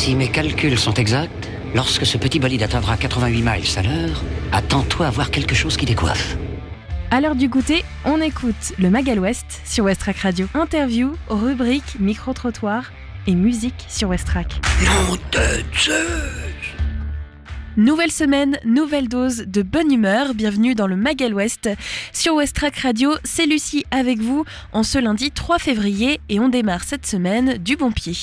Si mes calculs sont exacts, lorsque ce petit bolide atteindra 88 miles à l'heure, attends-toi à voir quelque chose qui décoiffe. À l'heure du goûter, on écoute le Magal West sur Westrack Radio. Interview, rubrique, micro-trottoir et musique sur Westrack. Nom de Zeus! Nouvelle semaine, nouvelle dose de bonne humeur. Bienvenue dans le Magal West sur Westrack Radio. C'est Lucie avec vous en ce lundi 3 février et on démarre cette semaine du bon pied.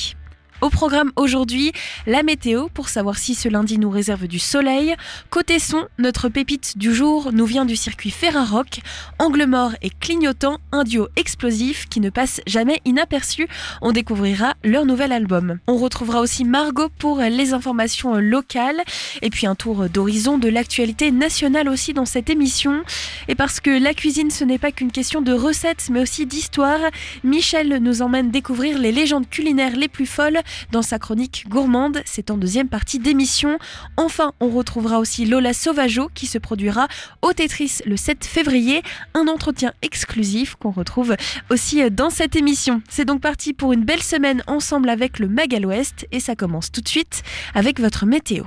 Au programme aujourd'hui, la météo pour savoir si ce lundi nous réserve du soleil. Côté son, notre pépite du jour nous vient du circuit Ferrarock. Angle mort et clignotant, un duo explosif qui ne passe jamais inaperçu. On découvrira leur nouvel album. On retrouvera aussi Margot pour les informations locales et puis un tour d'horizon de l'actualité nationale aussi dans cette émission. Et parce que la cuisine ce n'est pas qu'une question de recettes mais aussi d'histoire, Michel nous emmène découvrir les légendes culinaires les plus folles dans sa chronique gourmande, c'est en deuxième partie d'émission. Enfin, on retrouvera aussi Lola Sauvageau qui se produira au Tetris le 7 février. Un entretien exclusif qu'on retrouve aussi dans cette émission. C'est donc parti pour une belle semaine ensemble avec le Magal West et ça commence tout de suite avec votre météo.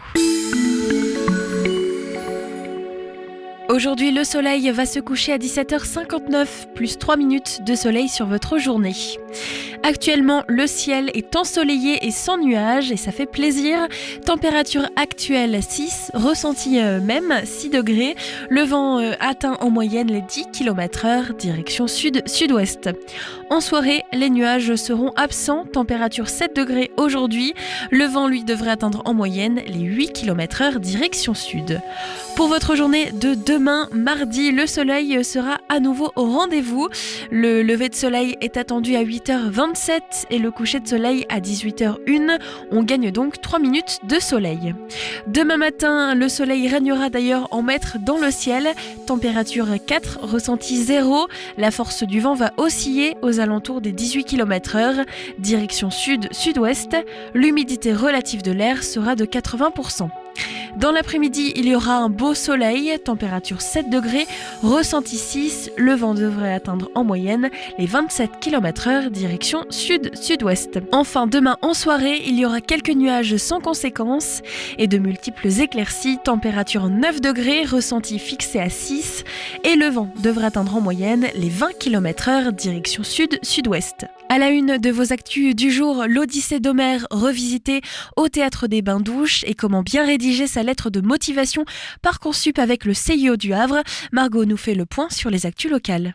Aujourd'hui, le soleil va se coucher à 17h59, plus 3 minutes de soleil sur votre journée. Actuellement, le ciel est ensoleillé et sans nuages et ça fait plaisir. Température actuelle 6, ressenti même 6 degrés. Le vent atteint en moyenne les 10 km/h, direction sud-sud-ouest. En soirée, les nuages seront absents, température 7 degrés aujourd'hui. Le vent, lui, devrait atteindre en moyenne les 8 km/h, direction sud. Pour votre journée de demain, mardi, le soleil sera à nouveau au rendez-vous. Le lever de soleil est attendu à 8h27 et le coucher de soleil à 18h01. On gagne donc 3 minutes de soleil. Demain matin, le soleil régnera d'ailleurs en maître dans le ciel. Température 4, ressenti 0. La force du vent va osciller aux alentours des 18 km/h, direction sud-sud-ouest. L'humidité relative de l'air sera de 80%. Dans l'après-midi, il y aura un beau soleil, température 7 degrés, ressenti 6, le vent devrait atteindre en moyenne les 27 km/h, direction sud-sud-ouest. Enfin, demain en soirée, il y aura quelques nuages sans conséquence et de multiples éclaircies, température 9 degrés, ressenti fixé à 6 et le vent devrait atteindre en moyenne les 20 km/h, direction sud-sud-ouest. À la une de vos actus du jour, l'Odyssée d'Homère revisitée au Théâtre des Bains-Douches et comment bien rédiger sa lettre de motivation Parcoursup avec le CIO du Havre. Margot nous fait le point sur les actus locales.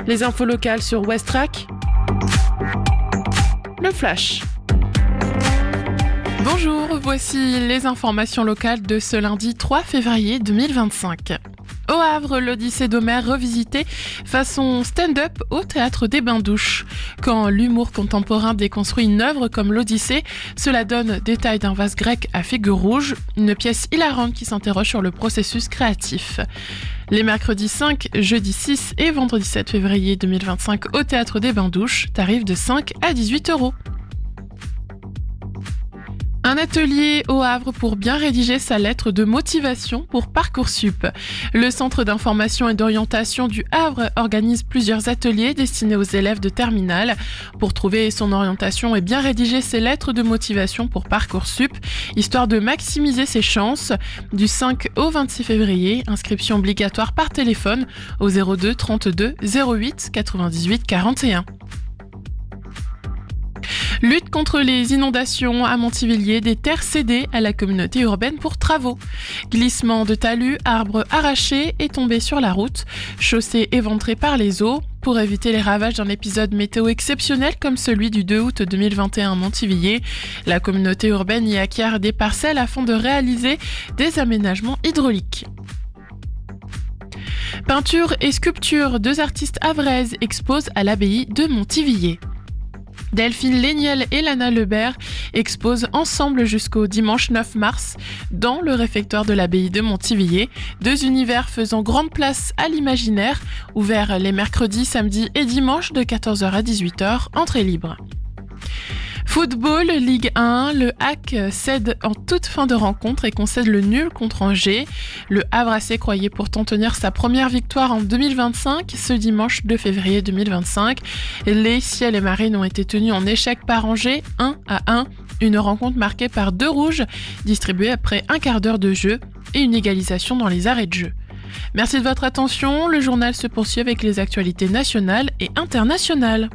Les infos locales sur Westrack. Le Flash. Bonjour, voici les informations locales de ce lundi 3 février 2025. Au Havre, l'Odyssée d'Homère revisitée façon stand-up au Théâtre des Bains-Douches. Quand l'humour contemporain déconstruit une œuvre comme l'Odyssée, cela donne détail d'un vase grec à figure rouge, une pièce hilarante qui s'interroge sur le processus créatif. Les mercredis 5, jeudi 6 et vendredi 7 février 2025 au Théâtre des Bains-Douches, tarif de 5 à 18 €. Un atelier au Havre pour bien rédiger sa lettre de motivation pour Parcoursup. Le Centre d'information et d'orientation du Havre organise plusieurs ateliers destinés aux élèves de terminale pour trouver son orientation et bien rédiger ses lettres de motivation pour Parcoursup, histoire de maximiser ses chances. Du 5 au 26 février, inscription obligatoire par téléphone au 02 32 08 98 41. Lutte contre les inondations à Montivilliers, des terres cédées à la communauté urbaine pour travaux. Glissement de talus, arbres arrachés et tombés sur la route, chaussées éventrées par les eaux. Pour éviter les ravages d'un épisode météo exceptionnel comme celui du 2 août 2021 à Montivilliers, la communauté urbaine y acquiert des parcelles afin de réaliser des aménagements hydrauliques. Peinture et sculpture, 2 artistes havraises exposent à l'abbaye de Montivilliers. Delphine Léniel et Lana Lebert exposent ensemble jusqu'au dimanche 9 mars dans le réfectoire de l'abbaye de Montivilliers, 2 univers faisant grande place à l'imaginaire, ouverts les mercredis, samedis et dimanches de 14h à 18h, entrée libre. Football, Ligue 1, le HAC cède en toute fin de rencontre et concède le nul contre Angers. Le Havre AC croyait pourtant tenir sa première victoire en 2025, ce dimanche 2 février 2025. Les Ciels et Marines ont été tenus en échec par Angers, 1-1. Une rencontre marquée par 2 rouges, distribués après un quart d'heure de jeu et une égalisation dans les arrêts de jeu. Merci de votre attention, le journal se poursuit avec les actualités nationales et internationales.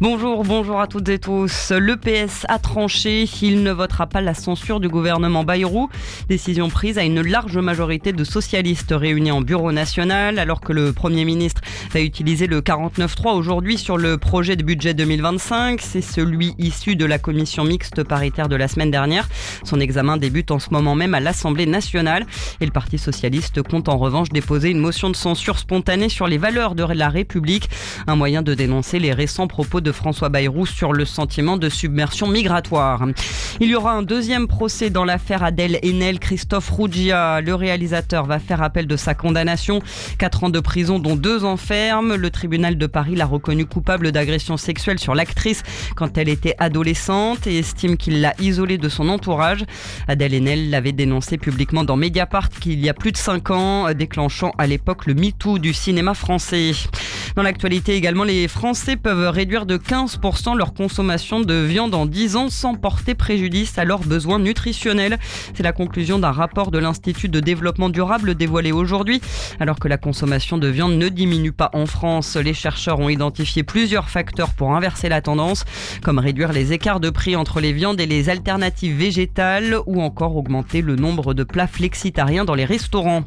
Bonjour à toutes et tous. Le PS a tranché, il ne votera pas la censure du gouvernement Bayrou. Décision prise à une large majorité de socialistes réunis en bureau national, alors que le Premier ministre va utiliser le 49.3 aujourd'hui sur le projet de budget 2025. C'est celui issu de la commission mixte paritaire de la semaine dernière. Son examen débute en ce moment même à l'Assemblée nationale. Et le Parti socialiste compte en revanche déposer une motion de censure spontanée sur les valeurs de la République. Un moyen de dénoncer les récents propos de François Bayrou sur le sentiment de submersion migratoire. Il y aura un deuxième procès dans l'affaire Adèle Haenel. Christophe Ruggia, le réalisateur, va faire appel de sa condamnation. 4 ans de prison dont 2 ans ferme. Le tribunal de Paris l'a reconnu coupable d'agression sexuelle sur l'actrice quand elle était adolescente et estime qu'il l'a isolée de son entourage. Adèle Haenel l'avait dénoncé publiquement dans Mediapart qu'il y a plus de 5 ans, déclenchant à l'époque le MeToo du cinéma français. Dans l'actualité également, les Français peuvent réduire de 15% leur consommation de viande en 10 ans sans porter préjudice à leurs besoins nutritionnels. C'est la conclusion d'un rapport de l'Institut de développement durable dévoilé aujourd'hui. Alors que la consommation de viande ne diminue pas en France, les chercheurs ont identifié plusieurs facteurs pour inverser la tendance, comme réduire les écarts de prix entre les viandes et les alternatives végétales ou encore augmenter le nombre de plats flexitariens dans les restaurants.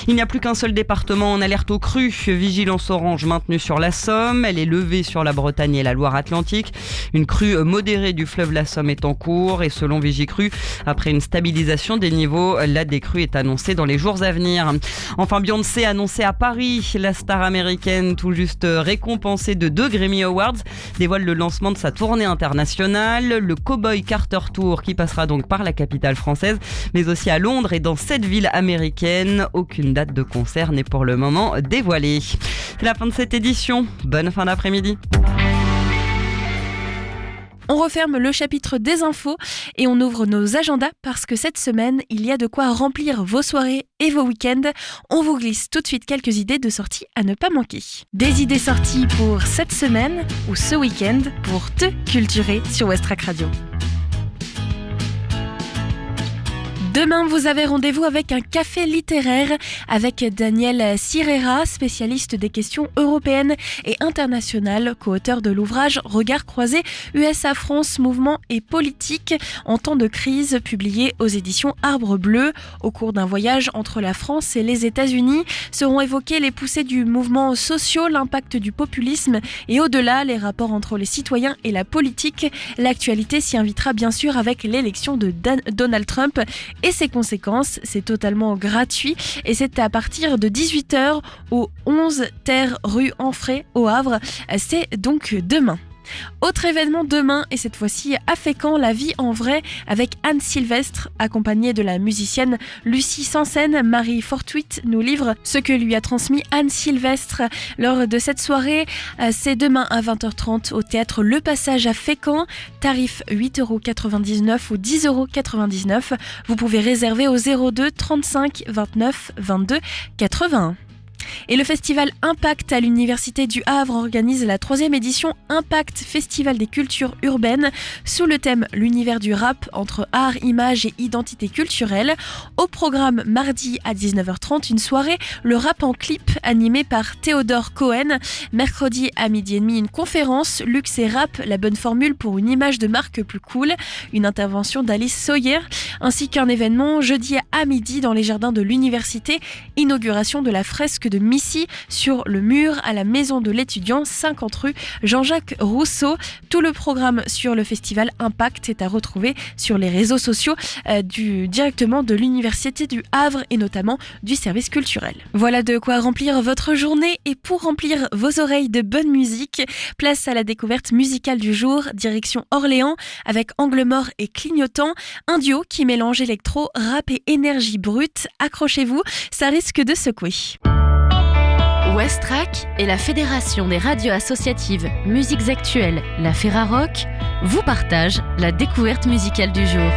Il n'y a plus qu'un seul département en alerte aux crues. Vigilance orange maintenue sur la Somme. Elle est levée sur la Bretagne et la Loire-Atlantique. Une crue modérée du fleuve la Somme est en cours et selon Vigicru, après une stabilisation des niveaux, la décrue est annoncée dans les jours à venir. Enfin, Beyoncé annoncée à Paris. La star américaine, tout juste récompensée de 2 Grammy Awards, dévoile le lancement de sa tournée internationale, le Cowboy Carter Tour, qui passera donc par la capitale française, mais aussi à Londres et dans 7 villes américaines. Aucune date de concert n'est pour le moment dévoilée. C'est la fin de cette édition. Bonne fin d'après-midi. On referme le chapitre des infos et on ouvre nos agendas parce que cette semaine, il y a de quoi remplir vos soirées et vos week-ends. On vous glisse tout de suite quelques idées de sorties à ne pas manquer. Des idées sorties pour cette semaine ou ce week-end pour te culturer sur Westrack Radio. Demain, vous avez rendez-vous avec un café littéraire avec Daniel Cirera, spécialiste des questions européennes et internationales, co-auteur de l'ouvrage Regards croisés, USA-France, mouvement et politique en temps de crise, publié aux éditions Arbre Bleu. Au cours d'un voyage entre la France et les États-Unis, seront évoquées les poussées du mouvement social, l'impact du populisme et au-delà, les rapports entre les citoyens et la politique. L'actualité s'y invitera bien sûr avec l'élection de Donald Trump et ses conséquences. C'est totalement gratuit et c'est à partir de 18h au 11 Terre rue Amphrey au Havre. C'est donc demain. Autre événement demain, et cette fois-ci à Fécamp, la vie en vrai avec Anne Sylvestre, accompagnée de la musicienne Lucie Sansen. Marie Fortuit nous livre ce que lui a transmis Anne Sylvestre lors de cette soirée. C'est demain à 20h30 au théâtre Le Passage à Fécamp. Tarif 8,99€ ou 10,99€. Vous pouvez réserver au 02 35 29 22 81. Et le festival Impact à l'Université du Havre organise la 3e édition Impact Festival des cultures urbaines sous le thème l'univers du rap entre art, image et identité culturelle. Au programme mardi à 19h30, une soirée le rap en clip animée par Théodore Cohen. Mercredi à 12h30, une conférence Luxe et rap, la bonne formule pour une image de marque plus cool. Une intervention d'Alice Sawyer ainsi qu'un événement jeudi à midi dans les jardins de l'université. Inauguration de la fresque de Missy sur le mur à la maison de l'étudiant 50 rue Jean-Jacques Rousseau. Tout le programme sur le festival Impact est à retrouver sur les réseaux sociaux directement de l'Université du Havre et notamment du service culturel. Voilà de quoi remplir votre journée et pour remplir vos oreilles de bonne musique, place à la découverte musicale du jour, direction Orléans avec Angle mort et Clignotant, un duo qui mélange électro, rap et énergie brute. Accrochez-vous, ça risque de secouer. Westrack et la Fédération des radios associatives Musiques Actuelles, la Ferrarock, vous partagent la découverte musicale du jour.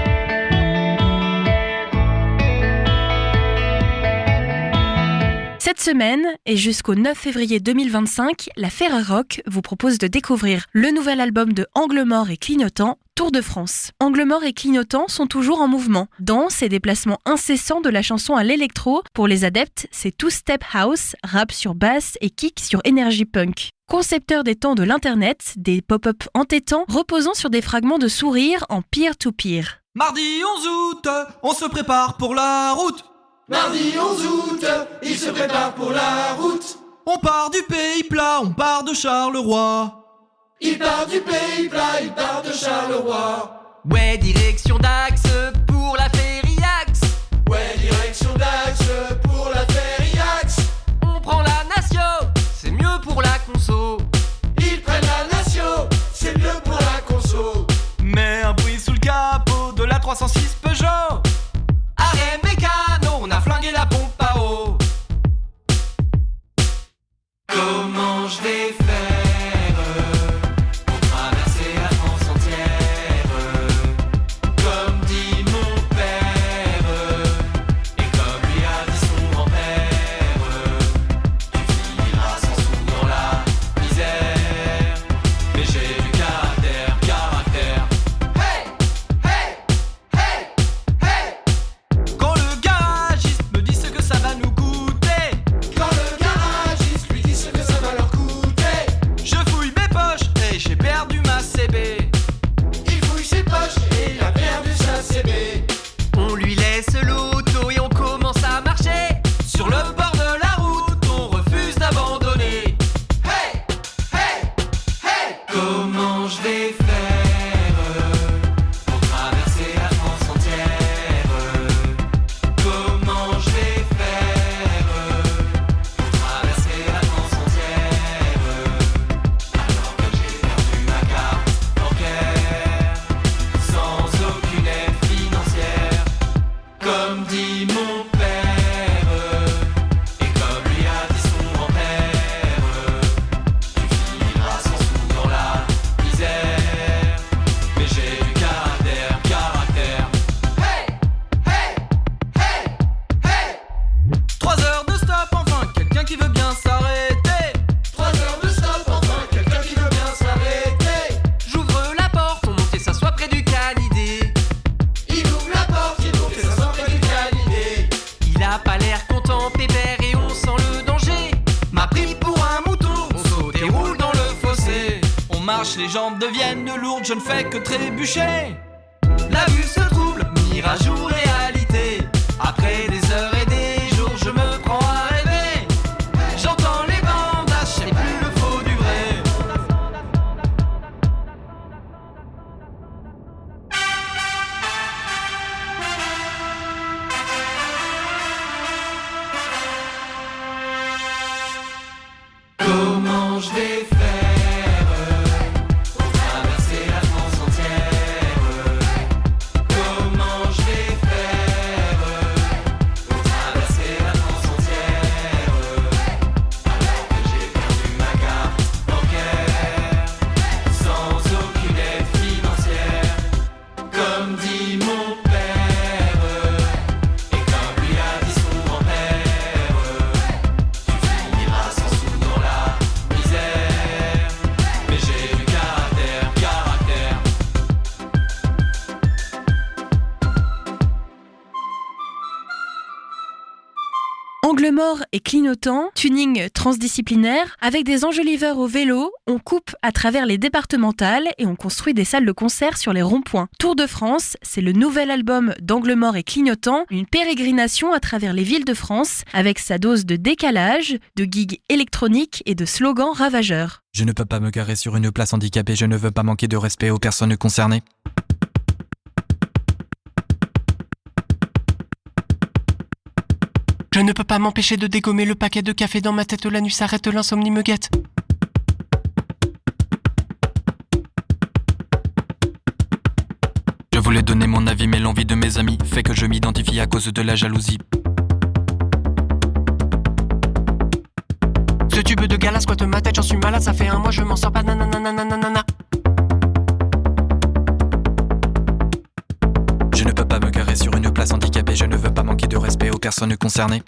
Cette semaine et jusqu'au 9 février 2025, la Ferrarock vous propose de découvrir le nouvel album de Angle Mort et Clignotant, Tour de France. Angle Mort et Clignotant sont toujours en mouvement. Danse et déplacements incessants de la chanson à l'électro. Pour les adeptes, c'est two-step house, rap sur basse et kick sur énergie punk. Concepteur des temps de l'internet, des pop-up entêtants reposant sur des fragments de sourire en peer-to-peer. Mardi 11 août, on se prépare pour la route. Mardi 11 août, il se prépare pour la route. On part du pays plat, on part de Charleroi. Il part du pays plat, il part de Charleroi. Ouais, direction d'Axe pour la Fériax. Ouais, direction d'Axe pour la Fériax. On prend la Natio, c'est mieux pour la conso. Ils prennent la Natio, c'est mieux pour la conso. Mets un bruit sous le capot de la 306 Peugeot. Arrêt mécano, on a flingué la pompe à eau. Comment je vais faire pour traverser la France entière? Comme dit mon père et comme lui a dit son grand-père, tu finiras sans sous dans la misère. Mais j'ai du caractère, caractère. Hey, hey, hey, hey. Quand le garagiste me dit ce que ça va nous coûter, Quand le garagiste lui dit ce que ça va leur coûter, je fouille mes poches et j'ai perdu ma CB. il fouille ses poches et il a perdu sa CB. On lui laisse l'auto et on commence à marcher. Sur le bord de la route, on refuse d'abandonner. Hey, hey, hey. Comment je vais faire pour traverser la France entière? Comment je vais faire pour traverser la France entière? Alors que j'ai perdu ma carte bancaire, sans aucune aide financière. Comme dit mon père et comme lui a dit son grand-père, tu finiras sans sous dans la misère. Mais j'ai du caractère, caractère. Hey, hey, hey, hey. 3 heures de stop, enfin, quelqu'un qui veut bien s'arrêter. 3 heures de stop, enfin, quelqu'un qui veut bien s'arrêter. J'ouvre la porte, on monte et s'assoit près du canidé. Il ouvre la porte, il ouvre et ça sent près du canidé. Il a pas l'air content, pépère, et on sent le danger. M'a pris pour un mouton, on saute et roule dans le fossé. On marche, les jambes deviennent lourdes, je ne fais que trébucher. La vue se trouble, mirage ou réalité. Après des heures et des jours, je me prends à rêver. J'entends les bandages, c'est plus le faux du vrai. Comment je vais faire pour traverser la France entière? Comment je vais faire pour traverser la France entière? Alors que j'ai perdu ma carte bancaire, sans aucune aide financière. Comme dit mon père et comme lui a dit son grand-père, tu finiras sans sous dans la misère. Mais j'ai du caractère, caractère. Angle mort et clignotant, tuning transdisciplinaire, avec des enjoliveurs au vélo, on coupe à travers les départementales et on construit des salles de concert sur les ronds-points. Tour de France, c'est le nouvel album d'Angle mort et clignotant, une pérégrination à travers les villes de France, avec sa dose de décalage, de gigs électroniques et de slogans ravageurs. Je ne peux pas me garer sur une place handicapée, je ne veux pas manquer de respect aux personnes concernées. Je ne peux pas m'empêcher de dégommer le paquet de café dans ma tête, la nuit s'arrête, l'insomnie me guette. Je voulais donner mon avis, mais l'envie de mes amis fait que je m'identifie à cause de la jalousie. Ce tube de gala squatte ma tête, j'en suis malade, ça fait un mois, je m'en sors pas, nanana. Je ne peux pas me garer sur une place handicapée, je ne veux pas manquer de respect aux personnes concernées.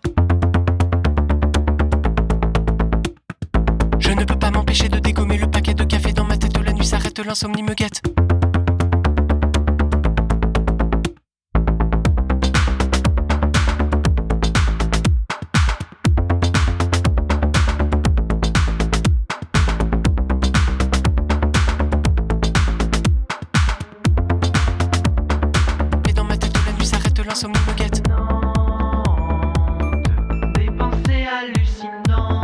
Je ne peux pas m'empêcher de dégommer le paquet de café dans ma tête, la nuit s'arrête, l'insomnie me guette. Et dans ma tête, la nuit s'arrête, l'insomnie me guette. Des pensées hallucinantes,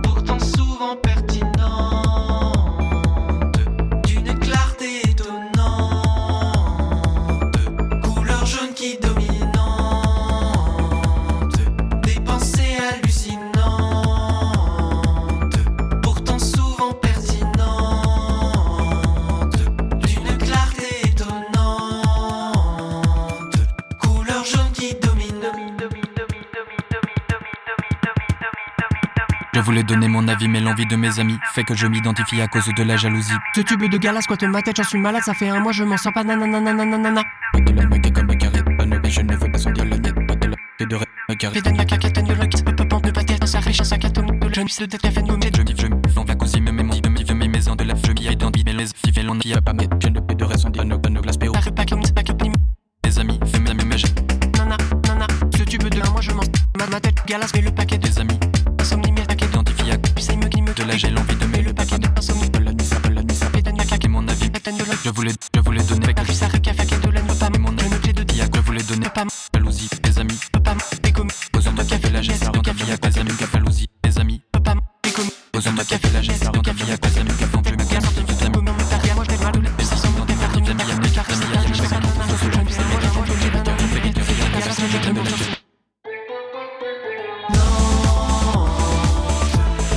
pourtant souvent pertinentes, d'une clarté étonnante, couleur jaune qui dominante. Des pensées hallucinantes, pourtant souvent pertinentes, d'une clarté étonnante, couleur jaune qui domine. Je voulais donner mon avis, mais l'envie de mes amis fait que je m'identifie à cause de la jalousie. Ce tube de gala squatte ma tête, j'en suis malade, ça fait un mois, je m'en sors pas, nanana. Pas de la mec comme un carré, pas de je ne veux pas sentir la nette, pas de la de rêve, un carré. Pédane la caquette, ne le quitte pas, ne pas tête, ça riche, ça caton, de la jeune de café, nous Je vis, en vacances, me mon de mi, mes maisons de la famille, et d'envie, mais les filles, l'on n'y a pas mettre. Je ne peux de raison dire no glace, péo. pas comme Mes amis, fais mes amis, mais j'ai nana. Ce tube de un mois, je m'en ma tête, galas, mais le paquet de des amis. insomnie, mais paquet Identifié à puis ça il me de là, j'ai l'envie de mais le paquet de insomnie, la nuit, ça pédane la et mon avis. caquette, de la Je voulais donner la ça café de la nuit, pas mon je ne plais de avis. Je voulais donner pas jalousie, mes amis. pas dégommer, Posons de café, là, j'ai ça, de café, à mes amis, jalousie, mes amis. pas dégommer. Posons de café, là, j'ai ça, de café, à mes amis, café, je me casse, je t'aime.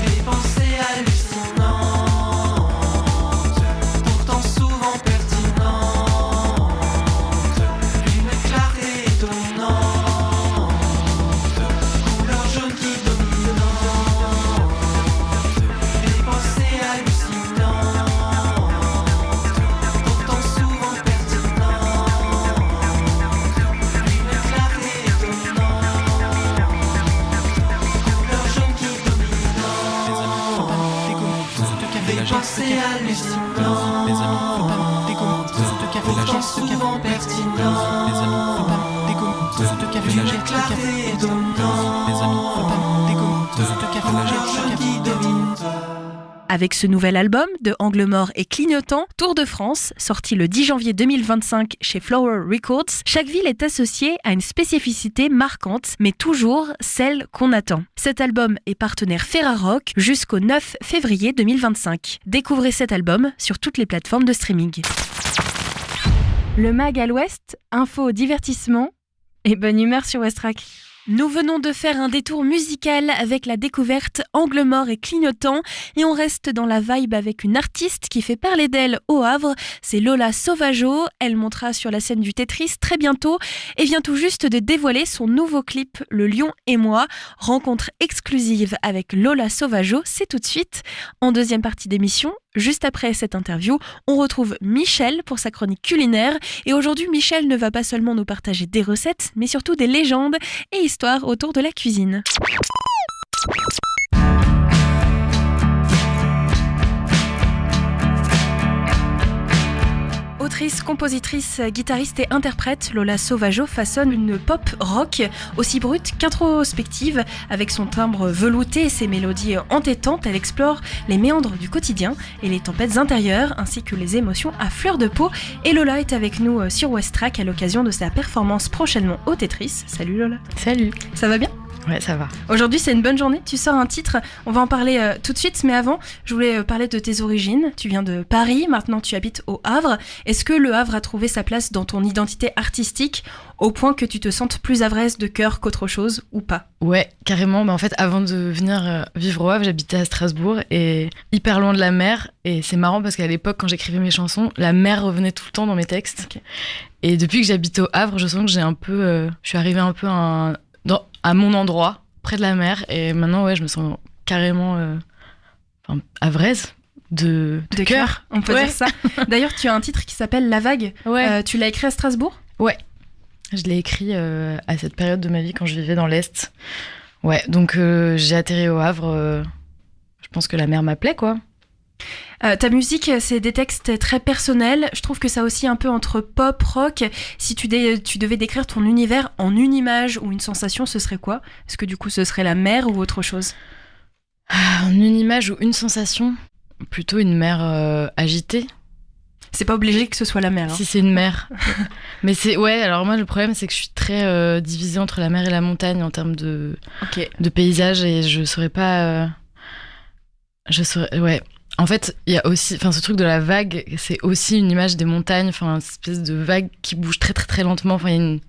Des pensées hallucinantes, pourtant souvent pertinentes, d'une clarté étonnante, couleur jaune qui dominante. Des pensées hallucinantes, pourtant souvent pertinentes, d'une clarté étonnante, couleur jaune qui des pensées hallucinantes, Mes amis, pourtant souvent pertinentes, d'une clarté étonnante, couleur jaune qui domine. Avec ce nouvel album de Angle Mort et Clignotant, Tour de France, sorti le 10 janvier 2025 chez Flower Records, chaque ville est associée à une spécificité marquante, mais toujours celle qu'on attend. Cet album est partenaire Ferrarock jusqu'au 9 février 2025. Découvrez cet album sur toutes les plateformes de streaming. Le Mag à l'Ouest, info, divertissement et bonne humeur sur Westrack. Nous venons de faire un détour musical avec la découverte Angle Mort et Clignotant et on reste dans la vibe avec une artiste qui fait parler d'elle au Havre, c'est Lola Sauvageau. Elle montera sur la scène du Tetris très bientôt et vient tout juste de dévoiler son nouveau clip Le Lion et moi. Rencontre exclusive avec Lola Sauvageau, c'est tout de suite. En deuxième partie d'émission, juste après cette interview, on retrouve Michel pour sa chronique culinaire. Et aujourd'hui, Michel ne va pas seulement nous partager des recettes, mais surtout des légendes et histoires autour de la cuisine. Autrice, compositrice, guitariste et interprète, Lola Sauvageau façonne une pop rock aussi brute qu'introspective. Avec son timbre velouté et ses mélodies entêtantes, elle explore les méandres du quotidien et les tempêtes intérieures ainsi que les émotions à fleur de peau. Et Lola est avec nous sur Westrack à l'occasion de sa performance prochainement au Tetris. Salut Lola. Salut. Ça va bien ? Ouais, ça va. Aujourd'hui, c'est une bonne journée. Tu sors un titre. On va en parler tout de suite. Mais avant, je voulais parler de tes origines. Tu viens de Paris. Maintenant, tu habites au Havre. Est-ce que le Havre a trouvé sa place dans ton identité artistique au point que tu te sentes plus havraise de cœur qu'autre chose ou pas ? Ouais, carrément. En fait, avant de venir vivre au Havre, j'habitais à Strasbourg et hyper loin de la mer. Et c'est marrant parce qu'à l'époque, quand j'écrivais mes chansons, la mer revenait tout le temps dans mes textes. Okay. Et depuis que j'habite au Havre, je sens que j'ai un peu... je suis arrivée un peu à mon endroit près de la mer. Et maintenant, ouais, je me sens carrément havraise de cœur. On peut dire ça. D'ailleurs, tu as un titre qui s'appelle La Vague. Ouais. Tu l'as écrit à Strasbourg ? Ouais. Je l'ai écrit à cette période de ma vie quand je vivais dans l'Est. Ouais, donc j'ai atterri au Havre. Je pense que la mer m'appelait, quoi. Ta musique, c'est des textes très personnels. Je trouve que ça oscille un peu entre pop, rock. Si tu devais décrire ton univers en une image ou une sensation, ce serait quoi ? Est-ce que du coup, ce serait la mer ou autre chose ? En une image ou une sensation ? Plutôt une mer agitée. C'est pas obligé que ce soit la mer. Si c'est une mer. Mais c'est... Ouais, alors moi, le problème, c'est que je suis très divisée entre la mer et la montagne en termes de paysage et je saurais pas... Ouais. En fait, il y a aussi... Enfin, ce truc de la vague, c'est aussi une image des montagnes, enfin, une espèce de vague qui bouge très, très, très lentement. Enfin, il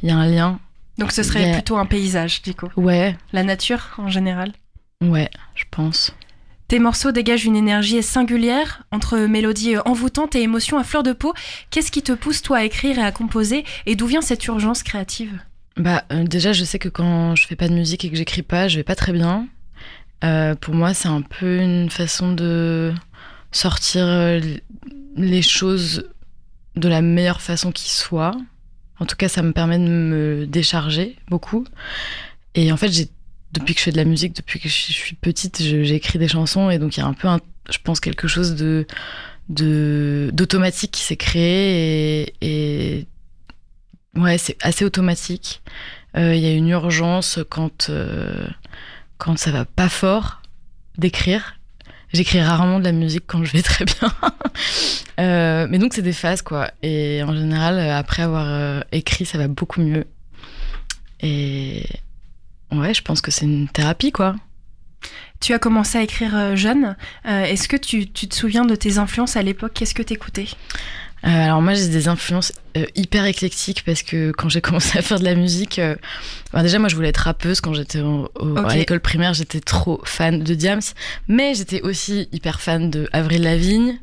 y a un lien. Donc ce serait plutôt un paysage, du coup. Ouais. La nature, en général. Ouais, je pense. Tes morceaux dégagent une énergie singulière, entre mélodies envoûtantes et émotions à fleur de peau. Qu'est-ce qui te pousse, toi, à écrire et à composer ? Et d'où vient cette urgence créative ? Déjà, je sais que quand je fais pas de musique et que j'écris pas, je vais pas très bien. Pour moi, c'est un peu une façon de sortir les choses de la meilleure façon qui soit. En tout cas, ça me permet de me décharger beaucoup. Et en fait, depuis que je fais de la musique, depuis que je suis petite, j'écris des chansons et donc il y a un peu, je pense, quelque chose d'automatique qui s'est créé et ouais, c'est assez automatique. Il y a une urgence quand ça va pas fort d'écrire. J'écris rarement de la musique quand je vais très bien. Mais donc c'est des phases, quoi. Et en général, après avoir écrit, ça va beaucoup mieux. Et ouais, je pense que c'est une thérapie, quoi. Tu as commencé à écrire jeune. Est-ce que tu te souviens de tes influences à l'époque ? Qu'est-ce que t'écoutais ? Alors moi, j'ai des influences hyper éclectiques parce que quand j'ai commencé à faire de la musique, déjà moi je voulais être rappeuse quand j'étais à l'école primaire, j'étais trop fan de Diams, mais j'étais aussi hyper fan de Avril Lavigne,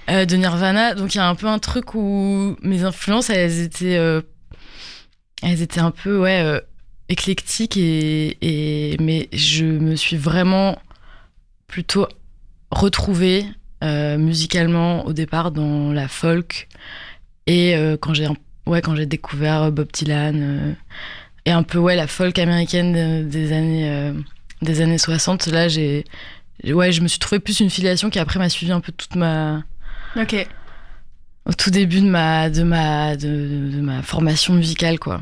de Nirvana, donc il y a un peu un truc où mes influences elles étaient un peu éclectiques mais je me suis vraiment plutôt retrouvée musicalement au départ dans la folk et quand j'ai découvert Bob Dylan et un peu la folk américaine des années 60, là je me suis trouvée plus une filiation qui après m'a suivi un peu toute ma au tout début de ma formation musicale, quoi.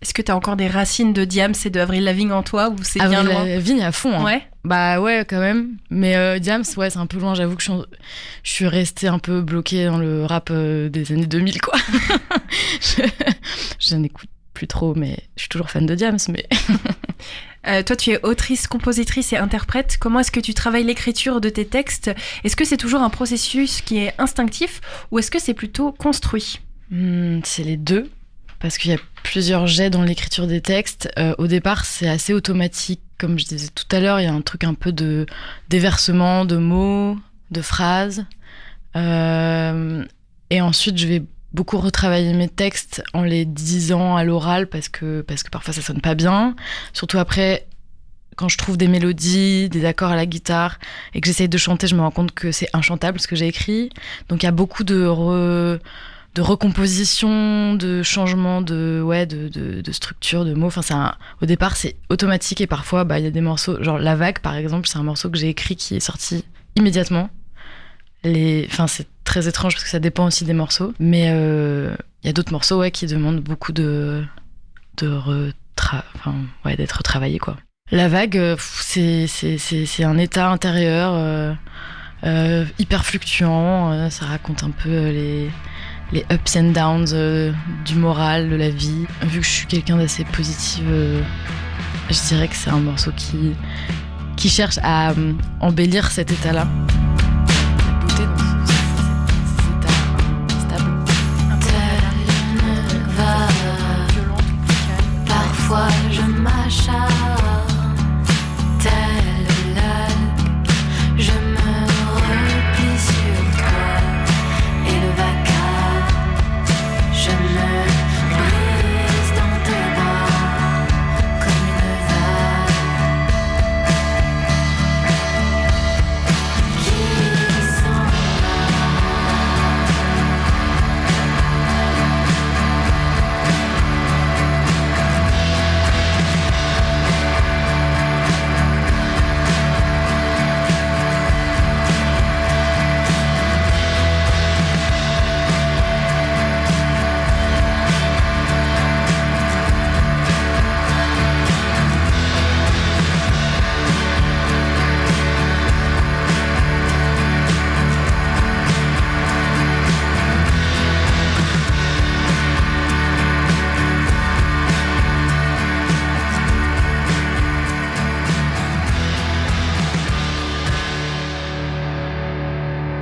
Est-ce que t'as encore des racines de Diams et de Avril Lavigne en toi ou c'est bien loin ? Avril Lavigne à fond, hein. Ouais. Bah ouais, quand même. Mais Diams, c'est un peu loin. J'avoue que je suis restée un peu bloquée dans le rap des années 2000, quoi. Je n'écoute plus trop, mais je suis toujours fan de Diams. Mais toi, tu es autrice, compositrice et interprète. Comment est-ce que tu travailles l'écriture de tes textes ? Est-ce que c'est toujours un processus qui est instinctif ou est-ce que c'est plutôt construit ? C'est les deux. Parce qu'il y a plusieurs jets dans l'écriture des textes. Au départ, c'est assez automatique. Comme je disais tout à l'heure, il y a un truc un peu de déversement de mots, de phrases. Et ensuite, je vais beaucoup retravailler mes textes en les disant à l'oral parce que parfois ça sonne pas bien. Surtout après, quand je trouve des mélodies, des accords à la guitare et que j'essaye de chanter, je me rends compte que c'est inchantable ce que j'ai écrit. Donc il y a beaucoup de recomposition, de changement de structure, de mots. Enfin, au départ, c'est automatique et parfois, il y a des morceaux, genre La Vague, par exemple, c'est un morceau que j'ai écrit qui est sorti immédiatement. C'est très étrange parce que ça dépend aussi des morceaux. Mais il y a d'autres morceaux qui demandent beaucoup d'être retravaillés, quoi. La Vague, c'est un état intérieur hyper fluctuant. Ça raconte un peu les ups and downs du moral, de la vie. Vu que je suis quelqu'un d'assez positive, je dirais que c'est un morceau qui cherche à embellir cet état-là. La beauté dans ces états instables. Parfois je m'acharne, tel l'algue, je me replie sur toi et le vacarme, je me brise dans tes bras comme une vague.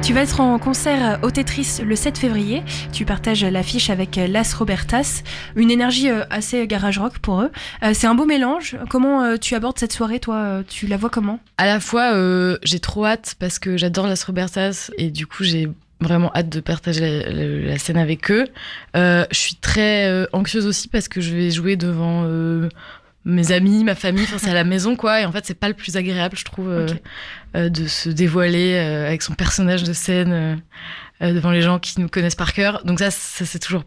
Tu vas être en concert au Tetris le 7 février. Tu partages l'affiche avec Las Robertas, une énergie assez garage rock pour eux. C'est un beau mélange. Comment tu abordes cette soirée, toi? Tu la vois comment? À la fois, j'ai trop hâte parce que j'adore Las Robertas et du coup, j'ai vraiment hâte de partager la scène avec eux. Je suis très anxieuse aussi parce que je vais jouer devant mes amis, ma famille, c'est à la maison quoi, et en fait c'est pas le plus agréable je trouve de se dévoiler avec son personnage de scène devant les gens qui nous connaissent par cœur, donc ça c'est toujours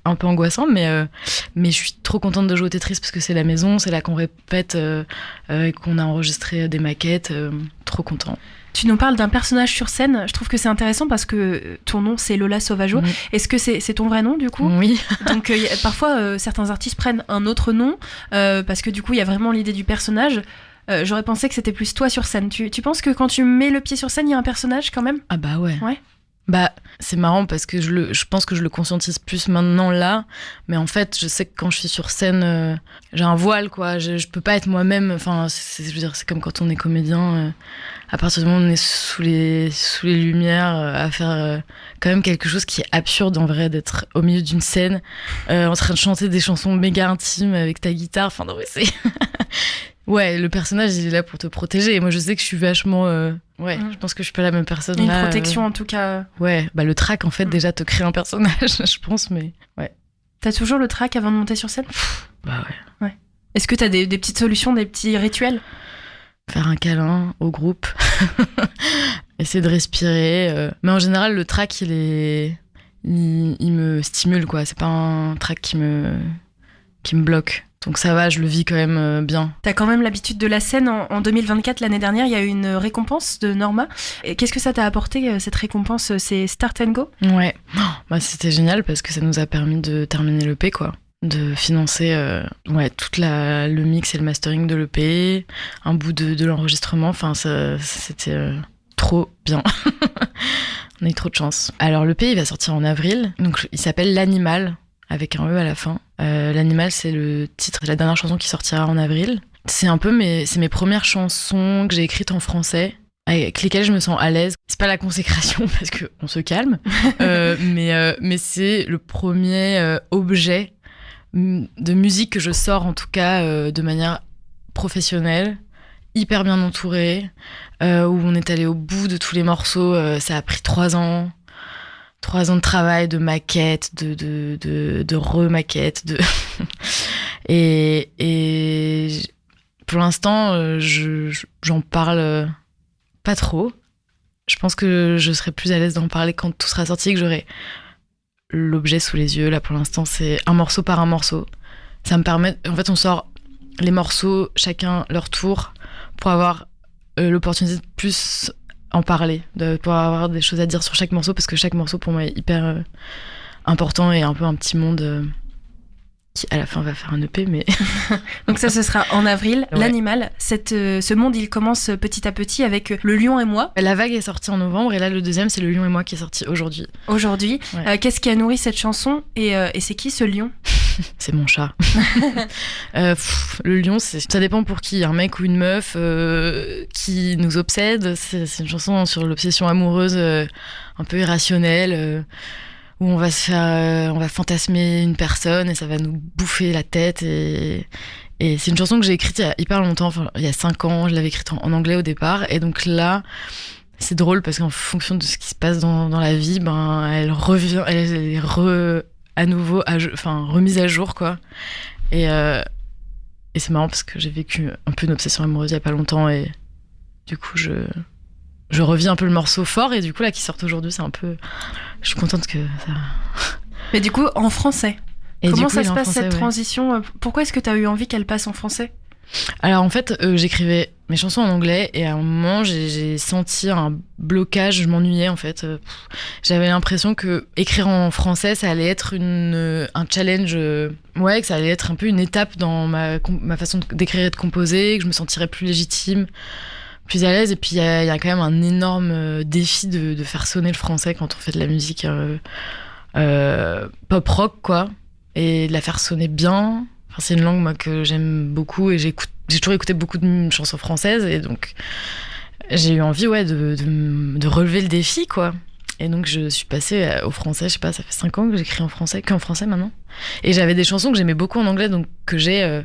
un peu angoissant, mais je suis trop contente de jouer au Tetris parce que c'est la maison, c'est là qu'on répète et qu'on a enregistré des maquettes, trop content. Tu nous parles d'un personnage sur scène. Je trouve que c'est intéressant parce que ton nom, c'est Lola Sauvageau. Oui. Est-ce que c'est ton vrai nom, du coup? Oui. Donc, parfois, certains artistes prennent un autre nom parce que, du coup, il y a vraiment l'idée du personnage. J'aurais pensé que c'était plus toi sur scène. Tu penses que quand tu mets le pied sur scène, il y a un personnage quand même? Ah bah ouais. Ouais. Bah, c'est marrant parce que je pense que je le conscientise plus maintenant là, mais en fait, je sais que quand je suis sur scène, j'ai un voile quoi, je peux pas être moi-même, enfin, je veux dire, c'est comme quand on est comédien, à partir du moment où on est sous les lumières, à faire quand même quelque chose qui est absurde en vrai, d'être au milieu d'une scène, en train de chanter des chansons méga intimes avec ta guitare, enfin non mais c'est... Ouais, le personnage, il est là pour te protéger. Et moi, je sais que je suis vachement... je pense que je suis pas la même personne. Une là, protection, en tout cas. Ouais, bah le track, en fait, déjà, te crée un personnage, je pense, mais ouais. T'as toujours le track avant de monter sur scène? Bah ouais. Est-ce que t'as des petites solutions, des petits rituels? Faire un câlin au groupe. Essayer de respirer. Mais en général, le track, il me stimule, quoi. C'est pas un track qui me bloque. Donc ça va, je le vis quand même bien. T'as quand même l'habitude de la scène. En 2024, l'année dernière, il y a eu une récompense de Norma. Et qu'est-ce que ça t'a apporté, cette récompense? C'est Start & Go? Ouais, bah, c'était génial parce que ça nous a permis de terminer l'EP, quoi. De financer toute le mix et le mastering de l'EP, un bout de l'enregistrement. Enfin, c'était trop bien. On a eu trop de chance. Alors l'EP, il va sortir en avril. Donc il s'appelle L'Animal, avec un E à la fin. L'Animal, c'est le titre de la dernière chanson qui sortira en avril. C'est mes premières chansons que j'ai écrites en français, avec lesquelles je me sens à l'aise. C'est pas la consécration parce qu'on se calme, mais c'est le premier objet de musique que je sors, en tout cas de manière professionnelle, hyper bien entourée, où on est allé au bout de tous les morceaux. Ça a pris 3 ans. 3 ans de travail, de maquettes, de remaquettes, et pour l'instant, j'en parle pas trop. Je pense que je serai plus à l'aise d'en parler quand tout sera sorti, que j'aurai l'objet sous les yeux. Là, pour l'instant, c'est un morceau par un morceau. Ça me permet... En fait, on sort les morceaux, chacun leur tour, pour avoir l'opportunité de plus... en parler, de pouvoir avoir des choses à dire sur chaque morceau, parce que chaque morceau pour moi est hyper important et un peu un petit monde qui à la fin va faire un EP, mais... Donc ça, ce sera en avril. Ouais. L'Animal, ce monde, il commence petit à petit avec Le Lion et moi. La Vague est sortie en novembre et là le deuxième, c'est Le Lion et moi qui est sorti aujourd'hui. Ouais. Qu'est-ce qui a nourri cette chanson et c'est qui ce lion? C'est mon chat. Le lion, ça dépend pour qui, un mec ou une meuf qui nous obsède. C'est une chanson sur l'obsession amoureuse un peu irrationnelle, où on va fantasmer une personne et ça va nous bouffer la tête. Et c'est une chanson que j'ai écrite il y a hyper longtemps, il y a 5 ans. Je l'avais écrite en anglais au départ, et donc là, c'est drôle parce qu'en fonction de ce qui se passe dans la vie, elle revient, elle est à nouveau remise à jour, quoi. Et c'est marrant parce que j'ai vécu un peu une obsession amoureuse il y a pas longtemps, et du coup je revis un peu le morceau fort, et du coup là qui sort aujourd'hui, c'est un peu... Je suis contente que ça... Mais du coup en français, et comment du coup, ça se passe français, cette transition? Pourquoi est-ce que tu as eu envie qu'elle passe en français? Alors en fait, j'écrivais mes chansons en anglais, et à un moment j'ai senti un blocage, je m'ennuyais en fait. J'avais l'impression que écrire en français, ça allait être un challenge, que ça allait être un peu une étape dans ma façon d'écrire et de composer, que je me sentirais plus légitime, plus à l'aise. Et puis il y a quand même un énorme défi de faire sonner le français quand on fait de la musique pop rock, quoi, et de la faire sonner bien. Enfin, c'est une langue, moi, que j'aime beaucoup, et j'ai toujours écouté beaucoup de chansons françaises, et donc j'ai eu envie de relever le défi, quoi. Et donc je suis passée au français, je sais pas, ça fait 5 ans que j'écris en français, qu'en français maintenant. Et j'avais des chansons que j'aimais beaucoup en anglais, donc que j'ai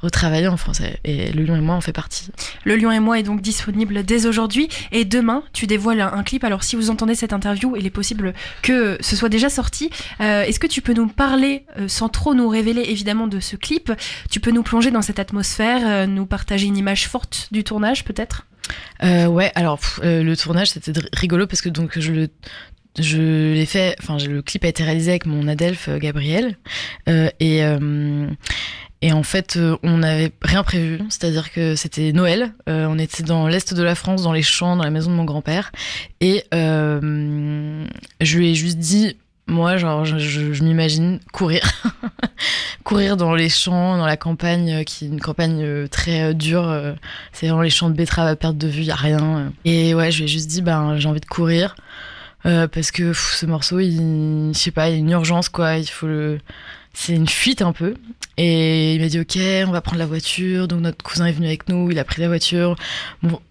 retravaillé en français. Et Le Lion et moi en fait partie. Le Lion et moi est donc disponible dès aujourd'hui. Et demain, tu dévoiles un clip. Alors si vous entendez cette interview, il est possible que ce soit déjà sorti. Est-ce que tu peux nous parler, sans trop nous révéler évidemment de ce clip, tu peux nous plonger dans cette atmosphère, nous partager une image forte du tournage peut-être ? Ouais, alors le tournage c'était rigolo parce que donc je l'ai fait, enfin le clip a été réalisé avec mon adelphe Gabriel et en fait on n'avait rien prévu, c'est-à-dire que c'était Noël, on était dans l'est de la France, dans les champs, dans la maison de mon grand-père et je lui ai juste dit, moi genre je m'imagine courir dans les champs, dans la campagne qui est une campagne très dure, c'est vraiment les champs de betteraves à perte de vue, y a rien, et ouais je lui ai juste dit j'ai envie de courir parce que ce morceau je sais pas, il y a une urgence quoi, c'est une fuite un peu. Et il m'a dit ok, on va prendre la voiture. Donc notre cousin est venu avec nous, il a pris la voiture.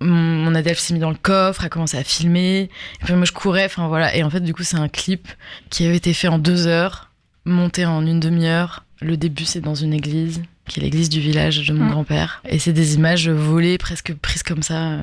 Mon adelphe s'est mis dans le coffre, a commencé à filmer. Et puis moi je courais, enfin voilà. Et en fait du coup c'est un clip qui avait été fait en 2 heures, monté en une demi-heure. Le début c'est dans une église, qui est l'église du village de mon grand-père. Et c'est des images volées, presque prises comme ça,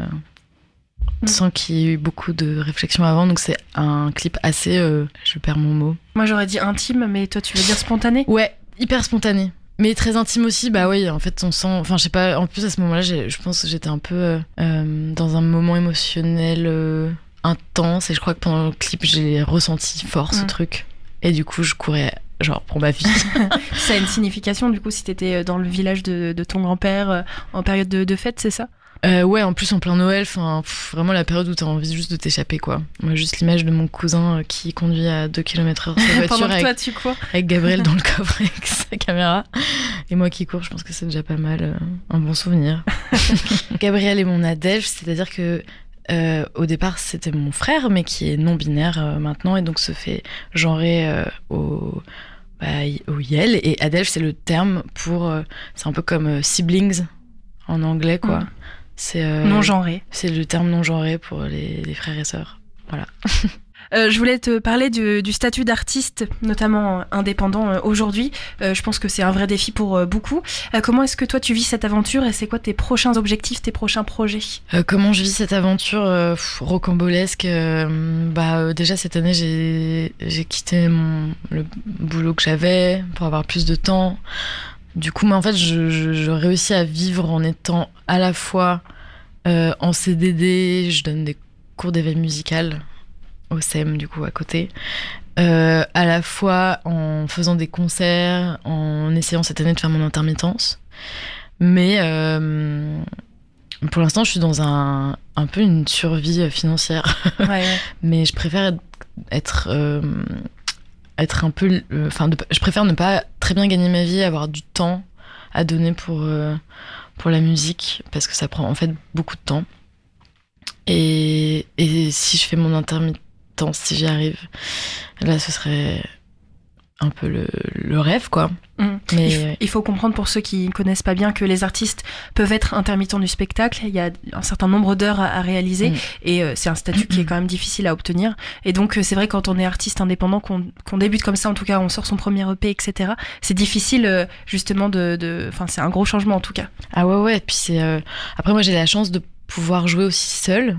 sans qu'il y ait eu beaucoup de réflexion avant. Donc c'est un clip assez, je perds mon mot. Moi j'aurais dit intime, mais toi tu veux dire spontané ? Ouais, hyper spontané. Mais très intime aussi, bah oui, en fait on sent, enfin je sais pas, en plus à ce moment-là je pense que j'étais un peu dans un moment émotionnel intense et je crois que pendant le clip j'ai ressenti fort ce truc et du coup je courais genre pour ma vie. Ça a une signification du coup si t'étais dans le village de ton grand-père en période de fête, c'est ça ? Ouais, en plus en plein Noël, vraiment la période où t'as envie juste de t'échapper quoi. Moi juste l'image de mon cousin qui conduit à 2 km/h sa voiture pendant que toi tu cours avec Gabriel dans le coffre avec sa caméra et moi qui cours, je pense que c'est déjà pas mal, un bon souvenir. Gabriel est mon adelphe, c'est-à-dire que au départ c'était mon frère mais qui est non binaire maintenant et donc se fait genrer au YEL, et adelphe c'est le terme pour c'est un peu comme siblings en anglais quoi. C'est non-genré. C'est le terme non-genré pour les frères et sœurs. Voilà. Je voulais te parler du statut d'artiste, notamment indépendant aujourd'hui. Je pense que c'est un vrai défi pour beaucoup. Comment est-ce que toi tu vis cette aventure et c'est quoi tes prochains objectifs, tes prochains projets ? Comment je vis cette aventure rocambolesque, déjà cette année j'ai quitté le boulot que j'avais pour avoir plus de temps. Du coup, mais en fait, je réussis à vivre en étant à la fois en CDD, je donne des cours d'éveil musical au CEM, du coup, à côté, à la fois en faisant des concerts, en essayant cette année de faire mon intermittence. Mais pour l'instant, je suis dans un peu une survie financière. Ouais. Mais je préfère être un peu, je préfère ne pas très bien gagner ma vie, avoir du temps à donner pour la musique parce que ça prend en fait beaucoup de temps et si je fais mon intermittence, si j'y arrive, là ce serait un peu le rêve quoi. Mais il faut comprendre pour ceux qui ne connaissent pas bien que les artistes peuvent être intermittents du spectacle. Il y a un certain nombre d'heures à réaliser et c'est un statut qui est quand même difficile à obtenir. Et donc c'est vrai quand on est artiste indépendant, qu'on débute comme ça, en tout cas on sort son premier EP, etc. C'est difficile justement c'est un gros changement en tout cas. Ah ouais. Et puis après moi j'ai la chance de pouvoir jouer aussi seule,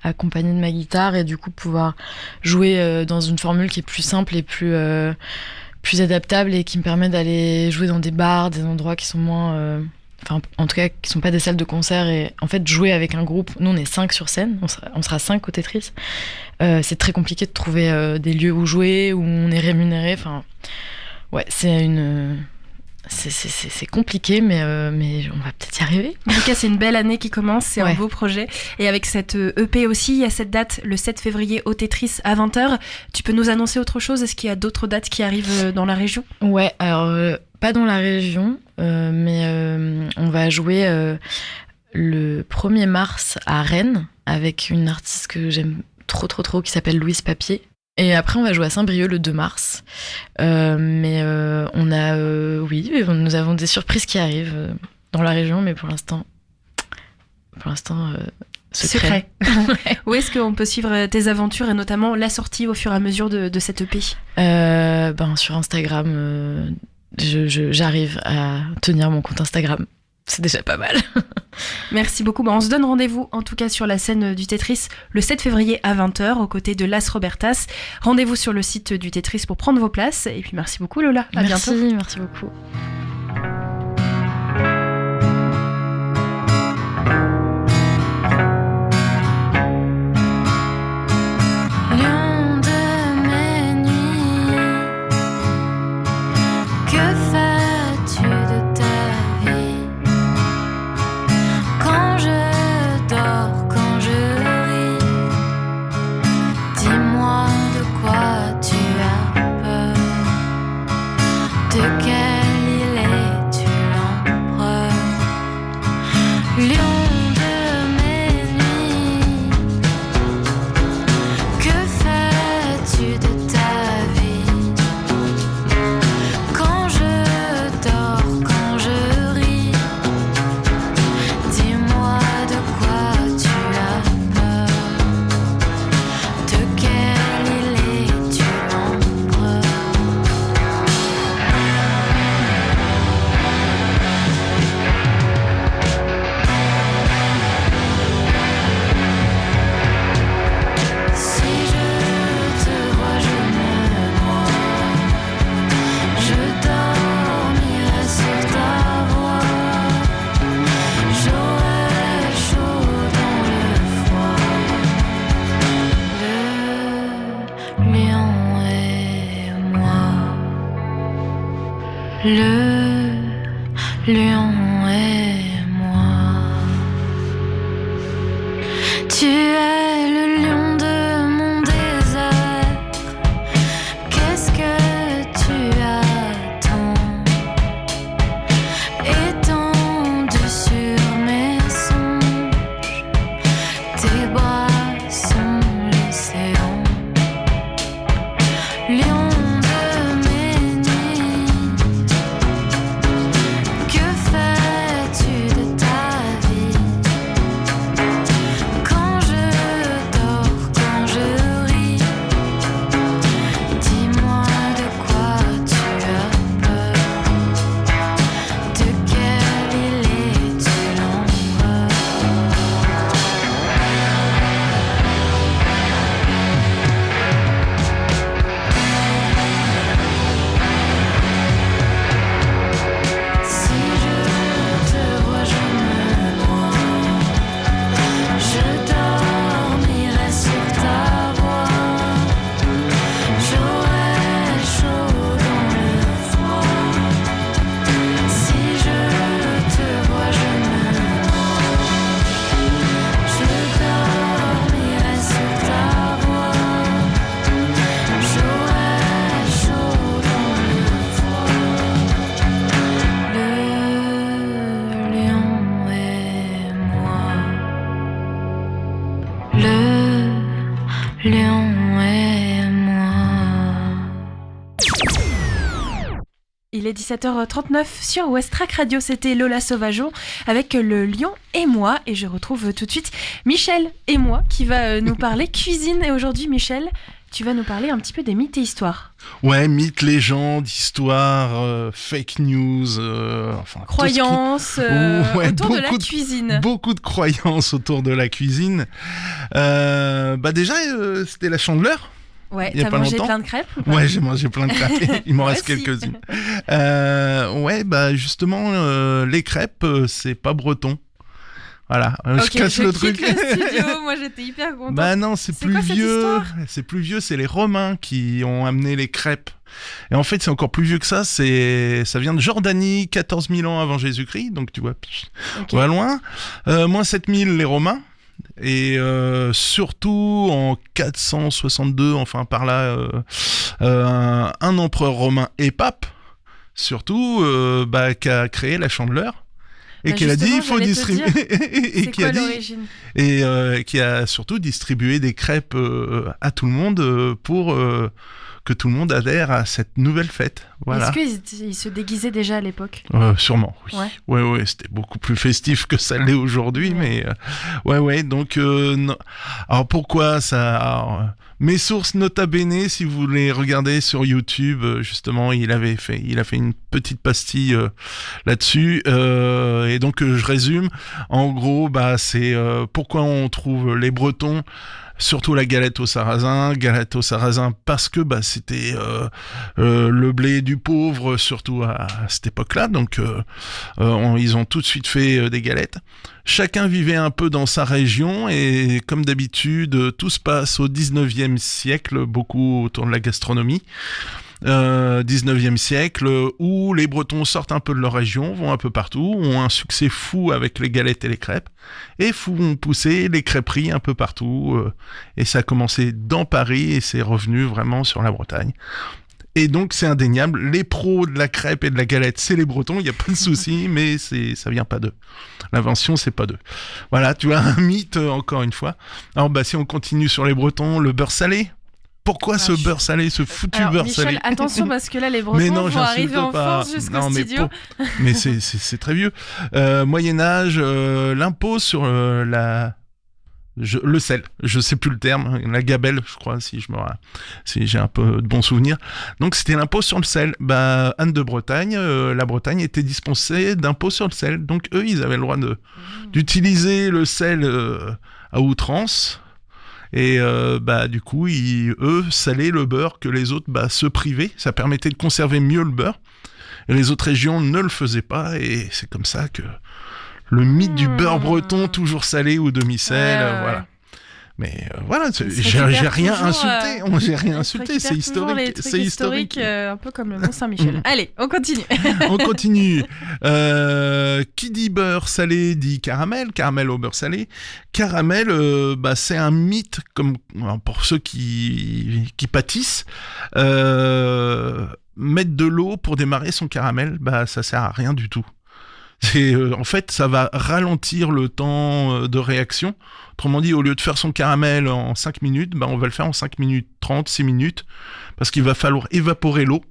accompagnée de ma guitare et du coup pouvoir jouer dans une formule qui est plus simple et plus adaptable et qui me permet d'aller jouer dans des bars, des endroits qui sont moins... en tout cas, qui sont pas des salles de concert. Et en fait, jouer avec un groupe... Nous, on est 5 sur scène. On sera 5 au Tetris. C'est très compliqué de trouver des lieux où jouer, où on est rémunéré. Ouais, c'est compliqué, mais on va peut-être y arriver. En tout cas, c'est une belle année qui commence, c'est un beau projet. Et avec cette EP aussi, il y a cette date, le 7 février, au Tetris, à 20h. Tu peux nous annoncer autre chose ? Est-ce qu'il y a d'autres dates qui arrivent dans la région ? Ouais, alors, pas dans la région, mais on va jouer le 1er mars à Rennes, avec une artiste que j'aime trop, qui s'appelle Louise Papier. Et après, on va jouer à Saint-Brieuc le 2 mars. Mais nous avons des surprises qui arrivent dans la région, mais pour l'instant, secret. Où est-ce qu'on peut suivre tes aventures et notamment la sortie au fur et à mesure de cette EP? Sur Instagram, j'arrive à tenir mon compte Instagram. C'est déjà pas mal. Merci beaucoup. On se donne rendez-vous en tout cas sur la scène du Tetris le 7 février à 20h aux côtés de Las Robertas. Rendez-vous sur le site du Tetris pour prendre vos places. Et puis merci beaucoup Lola. À bientôt. Merci beaucoup. Lion de mes nuits, que fais-tu de ta vie? Quand je dors, quand je ris, dis-moi de quoi tu as peur. De quelle île es-tu l'empereur? Lion de mes nuits, que fais-tu de ta vie? Quand je dors, quand je ris, dis-moi de quoi tu as peur. De quelle île es-tu l'empereur? Si je te vois, je me noie. Je dormirai sur ta voix. J'aurai chaud dans le froid. Le lion et moi. Le lion et moi. Tu es le lion de mon désert. Qu'est-ce que tu attends? Étendu sur mes songes, tes bras sont l'océan. Lion de mes nuits, que fais-tu de ta vie? Quand je dors, quand je ris, dis-moi de quoi tu as peur. De quelle île es-tu l'empereur? Si je te vois, je me noie. Je dormirai sur ta voix. J'aurai chaud dans le froid. Si je te vois, je me noie. Je dormirai sur ta voix. J'aurai chaud dans le froid. Le lion et moi. Le lion et moi. Il est 17h39 sur West Track Radio, c'était Lola Sauvageon avec le lion et moi, et je retrouve tout de suite Michel et moi qui va nous parler cuisine. Et aujourd'hui Michel, tu vas nous parler un petit peu des mythes et histoires. Ouais, mythes, légendes, histoires, fake news, Croyances autour de la cuisine. Beaucoup de croyances autour de la cuisine. Déjà, c'était la Chandeleur. Ouais, il y a t'as pas mangé longtemps. plein de crêpes ou pas? Ouais, j'ai mangé plein de crêpes. Il m'en reste Moi aussi. quelques-unes. Justement, les crêpes, c'est pas breton. Voilà, je casse le truc. Quitte le studio, moi j'étais hyper contente. Bah non, c'est plus quoi cette vieux. histoire C'est plus vieux, c'est les Romains qui ont amené les crêpes. Et en fait, c'est encore plus vieux que ça. Ça vient de Jordanie, 14 000 ans avant Jésus-Christ. Donc tu vois, on va loin. Moins 7000 les Romains. Et surtout en 462, enfin par là, un empereur romain et pape, surtout, qui a créé la Chandeleur. Et qui a dit il faut distribuer et qui a dit l'origine et qui a surtout distribué des crêpes à tout le monde pour que tout le monde adhère à cette nouvelle fête. Voilà. Est-ce qu'ils se déguisaient déjà à l'époque ? Sûrement, oui. Ouais, c'était beaucoup plus festif que ça l'est aujourd'hui, mais ouais. Donc, alors pourquoi ça ? Alors, mes sources nota bene, si vous voulez regarder sur YouTube, justement, il a fait une petite pastille là-dessus, et donc je résume. En gros, c'est pourquoi on trouve les Bretons. Surtout la galette au sarrasin parce que c'était le blé du pauvre, surtout à cette époque-là, donc ils ont tout de suite fait des galettes. Chacun vivait un peu dans sa région et comme d'habitude, tout se passe au 19e siècle, beaucoup autour de la gastronomie. 19e siècle, où les Bretons sortent un peu de leur région, vont un peu partout, ont un succès fou avec les galettes et les crêpes, et font pousser les crêperies un peu partout, et ça a commencé dans Paris, et c'est revenu vraiment sur la Bretagne. Et donc c'est indéniable, les pros de la crêpe et de la galette, c'est les Bretons, il n'y a pas de souci, mais ça vient pas d'eux. L'invention, c'est pas d'eux. Voilà, tu vois, un mythe, encore une fois. Alors si on continue sur les Bretons, le beurre salé. Pourquoi ce beurre salé, ce foutu beurre Michel, salé ? attention parce que là les Bretons vont arriver en force jusqu'au studio. Mais c'est très vieux. Moyen-Âge, l'impôt sur le sel, je sais plus le terme, la gabelle, je crois, si j'ai un peu de bons souvenirs. Donc c'était l'impôt sur le sel. Anne de Bretagne, la Bretagne était dispensée d'impôt sur le sel. Donc eux, ils avaient le droit d'utiliser le sel à outrance. Et du coup, eux salaient le beurre que les autres se privaient. Ça permettait de conserver mieux le beurre. Et les autres régions ne le faisaient pas. Et c'est comme ça que le mythe du beurre breton, toujours salé ou demi-sel, voilà. Mais voilà, j'ai rien insulté. J'ai rien insulté, c'est historique. C'est historique, un peu comme le Mont-Saint-Michel. Allez, on continue. On continue. Qui dit beurre salé dit caramel au beurre salé. Caramel, c'est un mythe, comme pour ceux qui pâtissent. Mettre de l'eau pour démarrer son caramel, ça sert à rien du tout. En fait, ça va ralentir le temps de réaction. Autrement dit, au lieu de faire son caramel en 5 minutes, on va le faire en 5 minutes 30, 6 minutes, parce qu'il va falloir évaporer l'eau.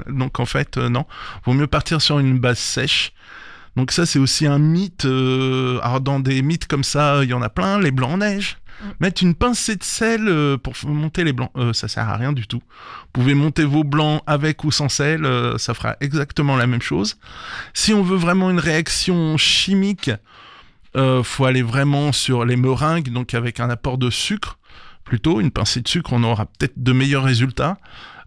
Donc en fait, non. Vaut mieux partir sur une base sèche. Donc ça, c'est aussi un mythe. Alors dans des mythes comme ça, il y en a plein. Les blancs en neige. Mettre une pincée de sel pour monter les blancs, ça sert à rien du tout. Vous pouvez monter vos blancs avec ou sans sel, ça fera exactement la même chose. Si on veut vraiment une réaction chimique, faut aller vraiment sur les meringues, donc avec un apport de sucre. Plutôt, une pincée de sucre, on aura peut-être de meilleurs résultats.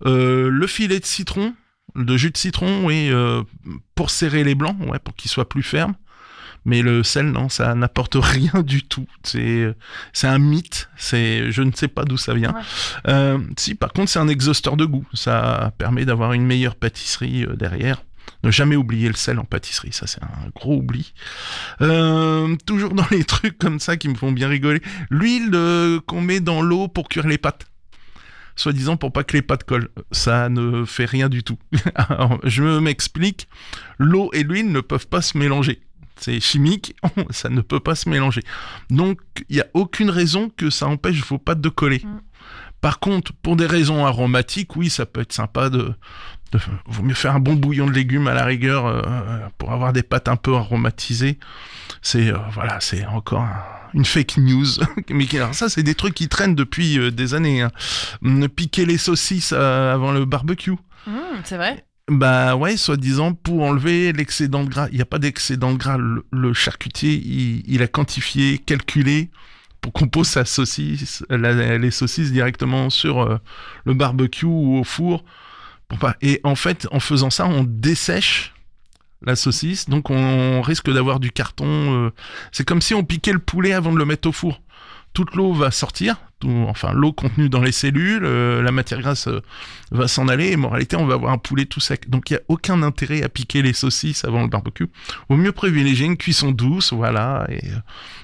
Le filet de citron, de jus de citron, oui, pour serrer les blancs, pour qu'ils soient plus fermes. Mais le sel, non, ça n'apporte rien du tout. C'est un mythe. Je ne sais pas d'où ça vient. Si, par contre, c'est un exhausteur de goût. Ça permet d'avoir une meilleure pâtisserie derrière. Ne jamais oublier le sel en pâtisserie, ça c'est un gros oubli. Toujours dans les trucs comme ça qui me font bien rigoler. L'huile qu'on met dans l'eau pour cuire les pâtes. Soi-disant pour pas que les pâtes collent. Ça ne fait rien du tout. Alors, je m'explique. L'eau et l'huile ne peuvent pas se mélanger. C'est chimique, ça ne peut pas se mélanger. Donc, il n'y a aucune raison que ça empêche vos pâtes de coller. Par contre, pour des raisons aromatiques, oui, ça peut être sympa vaut mieux faire un bon bouillon de légumes à la rigueur pour avoir des pâtes un peu aromatisées. C'est encore une fake news. Mais alors ça, c'est des trucs qui traînent depuis des années. Piquer les saucisses avant le barbecue. C'est vrai. Soi-disant pour enlever l'excédent de gras. Il n'y a pas d'excédent de gras. Le charcutier, il a quantifié, calculé pour qu'on pose sa saucisse, les saucisses directement sur le barbecue ou au four. Et en fait, en faisant ça, on dessèche la saucisse, donc on risque d'avoir du carton. C'est comme si on piquait le poulet avant de le mettre au four. Toute l'eau va sortir, l'eau contenue dans les cellules, la matière grasse va s'en aller, et en réalité, on va avoir un poulet tout sec. Donc, il n'y a aucun intérêt à piquer les saucisses avant le barbecue. Vaut mieux privilégier une cuisson douce, voilà, et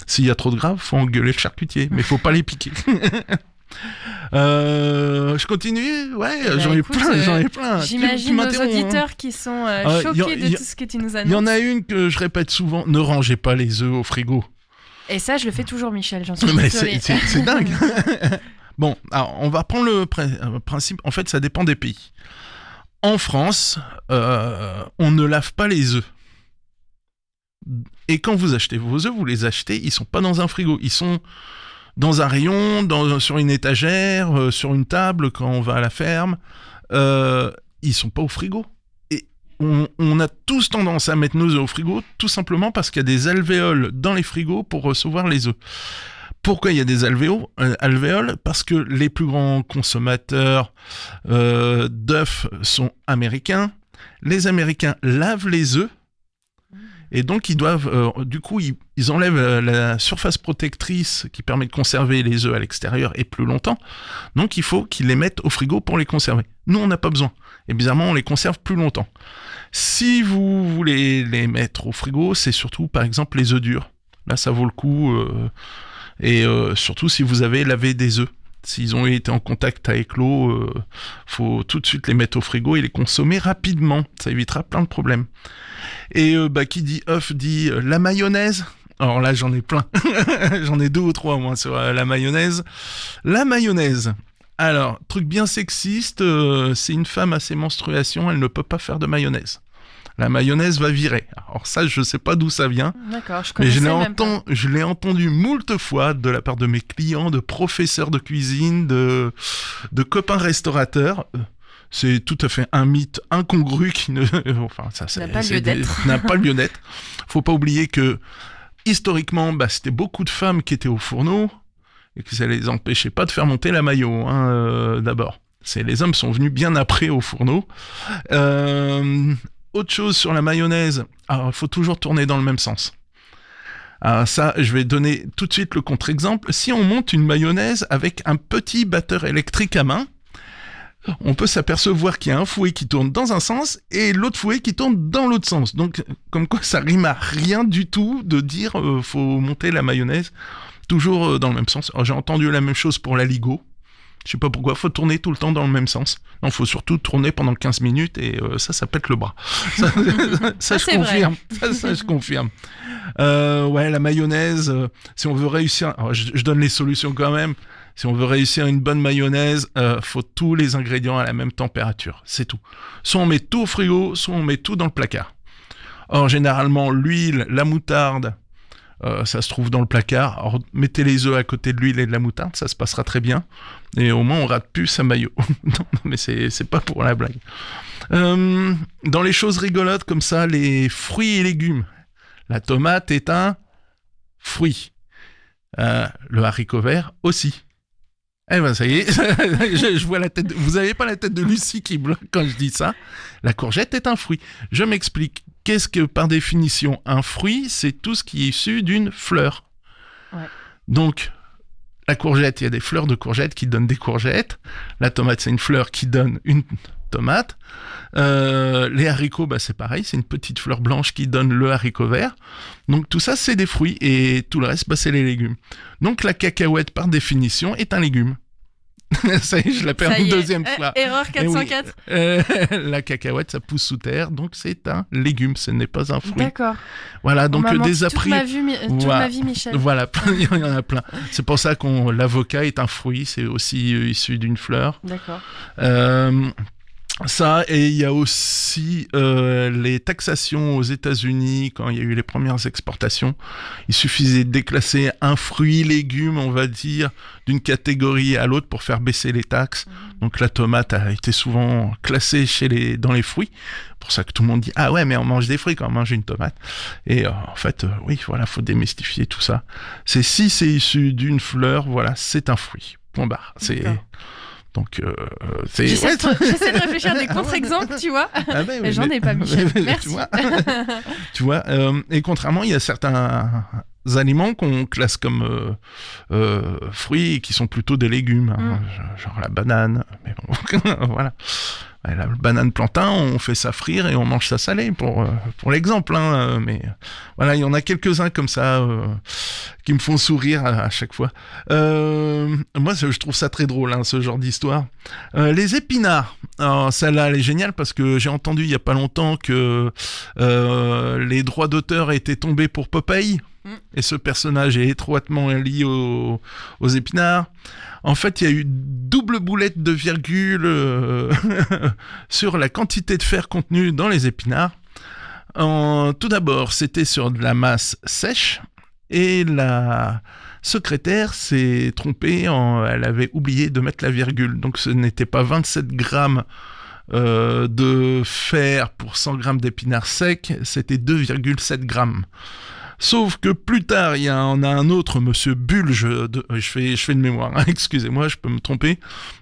s'il y a trop de gras, il faut engueuler le charcutier, mais il ne faut pas les piquer. Je continue, j'en ai plein. J'imagine nos auditeurs qui sont choqués de tout ce que tu nous annonces. Il y en a une que je répète souvent, ne rangez pas les œufs au frigo. Et ça, je le fais toujours, Michel, j'en suis désolée. C'est dingue. Bon, alors on va prendre le principe. En fait, ça dépend des pays. En France, on ne lave pas les œufs. Et quand vous achetez vos œufs, vous les achetez, ils sont pas dans un frigo, ils sont dans un rayon, sur une étagère, sur une table quand on va à la ferme. Ils sont pas au frigo. Et on a tous tendance à mettre nos œufs au frigo, tout simplement parce qu'il y a des alvéoles dans les frigos pour recevoir les œufs. Pourquoi il y a des alvéoles ? Parce que les plus grands consommateurs d'œufs sont américains. Les Américains lavent les œufs. Et donc, ils doivent, ils enlèvent la surface protectrice qui permet de conserver les œufs à l'extérieur et plus longtemps. Donc, il faut qu'ils les mettent au frigo pour les conserver. Nous, on n'a pas besoin. Et bizarrement, on les conserve plus longtemps. Si vous voulez les mettre au frigo, c'est surtout, par exemple, les œufs durs. Là, ça vaut le coup. Et surtout, si vous avez lavé des œufs. S'ils ont été en contact avec l'eau, faut tout de suite les mettre au frigo et les consommer rapidement. Ça évitera plein de problèmes. Et qui dit œuf dit la mayonnaise. Alors là, j'en ai plein. J'en ai 2 ou 3 au moins sur la mayonnaise. La mayonnaise. Alors, truc bien sexiste, c'est une femme à ses menstruations, elle ne peut pas faire de mayonnaise. La mayonnaise va virer. Alors ça, je sais pas d'où ça vient. D'accord, mais je l'ai entendu moult fois de la part de mes clients, de professeurs de cuisine, de copains restaurateurs. C'est tout à fait un mythe incongru qui n'a pas lieu d'être. Faut pas oublier que historiquement, c'était beaucoup de femmes qui étaient au fourneau et que ça les empêchait pas de faire monter la mayo. D'abord, les hommes sont venus bien après au fourneau. Autre chose sur la mayonnaise, il faut toujours tourner dans le même sens. Alors ça, je vais donner tout de suite le contre-exemple. Si on monte une mayonnaise avec un petit batteur électrique à main, on peut s'apercevoir qu'il y a un fouet qui tourne dans un sens et l'autre fouet qui tourne dans l'autre sens. Donc, comme quoi, ça rime à rien du tout de dire faut monter la mayonnaise toujours dans le même sens. Alors, j'ai entendu la même chose pour l'aligot. Je sais pas pourquoi, faut tourner tout le temps dans le même sens. Non, faut surtout tourner pendant 15 minutes et ça pète le bras. Ça je confirme. Ça, je confirme. La mayonnaise, si on veut réussir... Alors, je donne les solutions quand même. Si on veut réussir une bonne mayonnaise, faut tous les ingrédients à la même température. C'est tout. Soit on met tout au frigo, soit on met tout dans le placard. Or, généralement, l'huile, la moutarde... ça se trouve dans le placard. Alors, mettez les œufs à côté de l'huile et de la moutarde, ça se passera très bien. Et au moins, on rate plus sa mayo. Non, mais c'est pas pour la blague. Dans les choses rigolotes comme ça, les fruits et légumes. La tomate est un fruit. Le haricot vert aussi. Eh ben ça y est, je vois la tête. Vous avez pas la tête de Lucie qui bloque quand je dis ça. La courgette est un fruit. Je m'explique. Qu'est-ce que, par définition, un fruit ? C'est tout ce qui est issu d'une fleur. Ouais. Donc, la courgette, il y a des fleurs de courgette qui donnent des courgettes. La tomate, c'est une fleur qui donne une tomate. Les haricots, c'est pareil, c'est une petite fleur blanche qui donne le haricot vert. Donc, tout ça, c'est des fruits. Et tout le reste, c'est les légumes. Donc, la cacahuète, par définition, est un légume. Ça y est, je la perds une deuxième fois. Erreur 404. La cacahuète, ça pousse sous terre, donc c'est un légume, ce n'est pas un fruit. D'accord. Voilà, donc des a priori. Toute ma vie, Michel. Voilà, il y en a plein. C'est pour ça que l'avocat est un fruit, c'est aussi issu d'une fleur. D'accord. Ça, et il y a aussi les taxations aux États-Unis, quand il y a eu les premières exportations. Il suffisait de déclasser un fruit, légume, on va dire, d'une catégorie à l'autre pour faire baisser les taxes. Donc la tomate a été souvent classée dans les fruits. C'est pour ça que tout le monde dit « Ah ouais, mais on mange des fruits quand on mange une tomate. » Et en fait, faut démystifier tout ça. Si c'est issu d'une fleur, voilà, c'est un fruit. Point barre. Donc, j'essaie de réfléchir à des contre-exemples, tu vois. Mais j'en ai pas, Michel. Merci. Tu vois, et contrairement, il y a certains aliments qu'on classe comme fruits et qui sont plutôt des légumes, genre la banane. Mais bon, voilà. La banane plantain, on fait ça frire et on mange ça salé pour l'exemple. Mais voilà, il y en a quelques-uns comme ça qui me font sourire à chaque fois. Moi, je trouve ça très drôle, ce genre d'histoire. Les épinards. Alors, celle-là, elle est géniale parce que j'ai entendu il y a pas longtemps que les droits d'auteur étaient tombés pour Popeye. Et ce personnage est étroitement lié aux épinards. En fait, il y a eu double boulette de virgule sur la quantité de fer contenue dans les épinards. Tout d'abord, c'était sur de la masse sèche et la secrétaire s'est trompée, elle avait oublié de mettre la virgule. Donc ce n'était pas 27 grammes de fer pour 100 grammes d'épinards secs, c'était 2,7 grammes. Sauf que plus tard, il y en a un autre, monsieur Bulge, je fais de mémoire, hein, excusez-moi, je peux me tromper,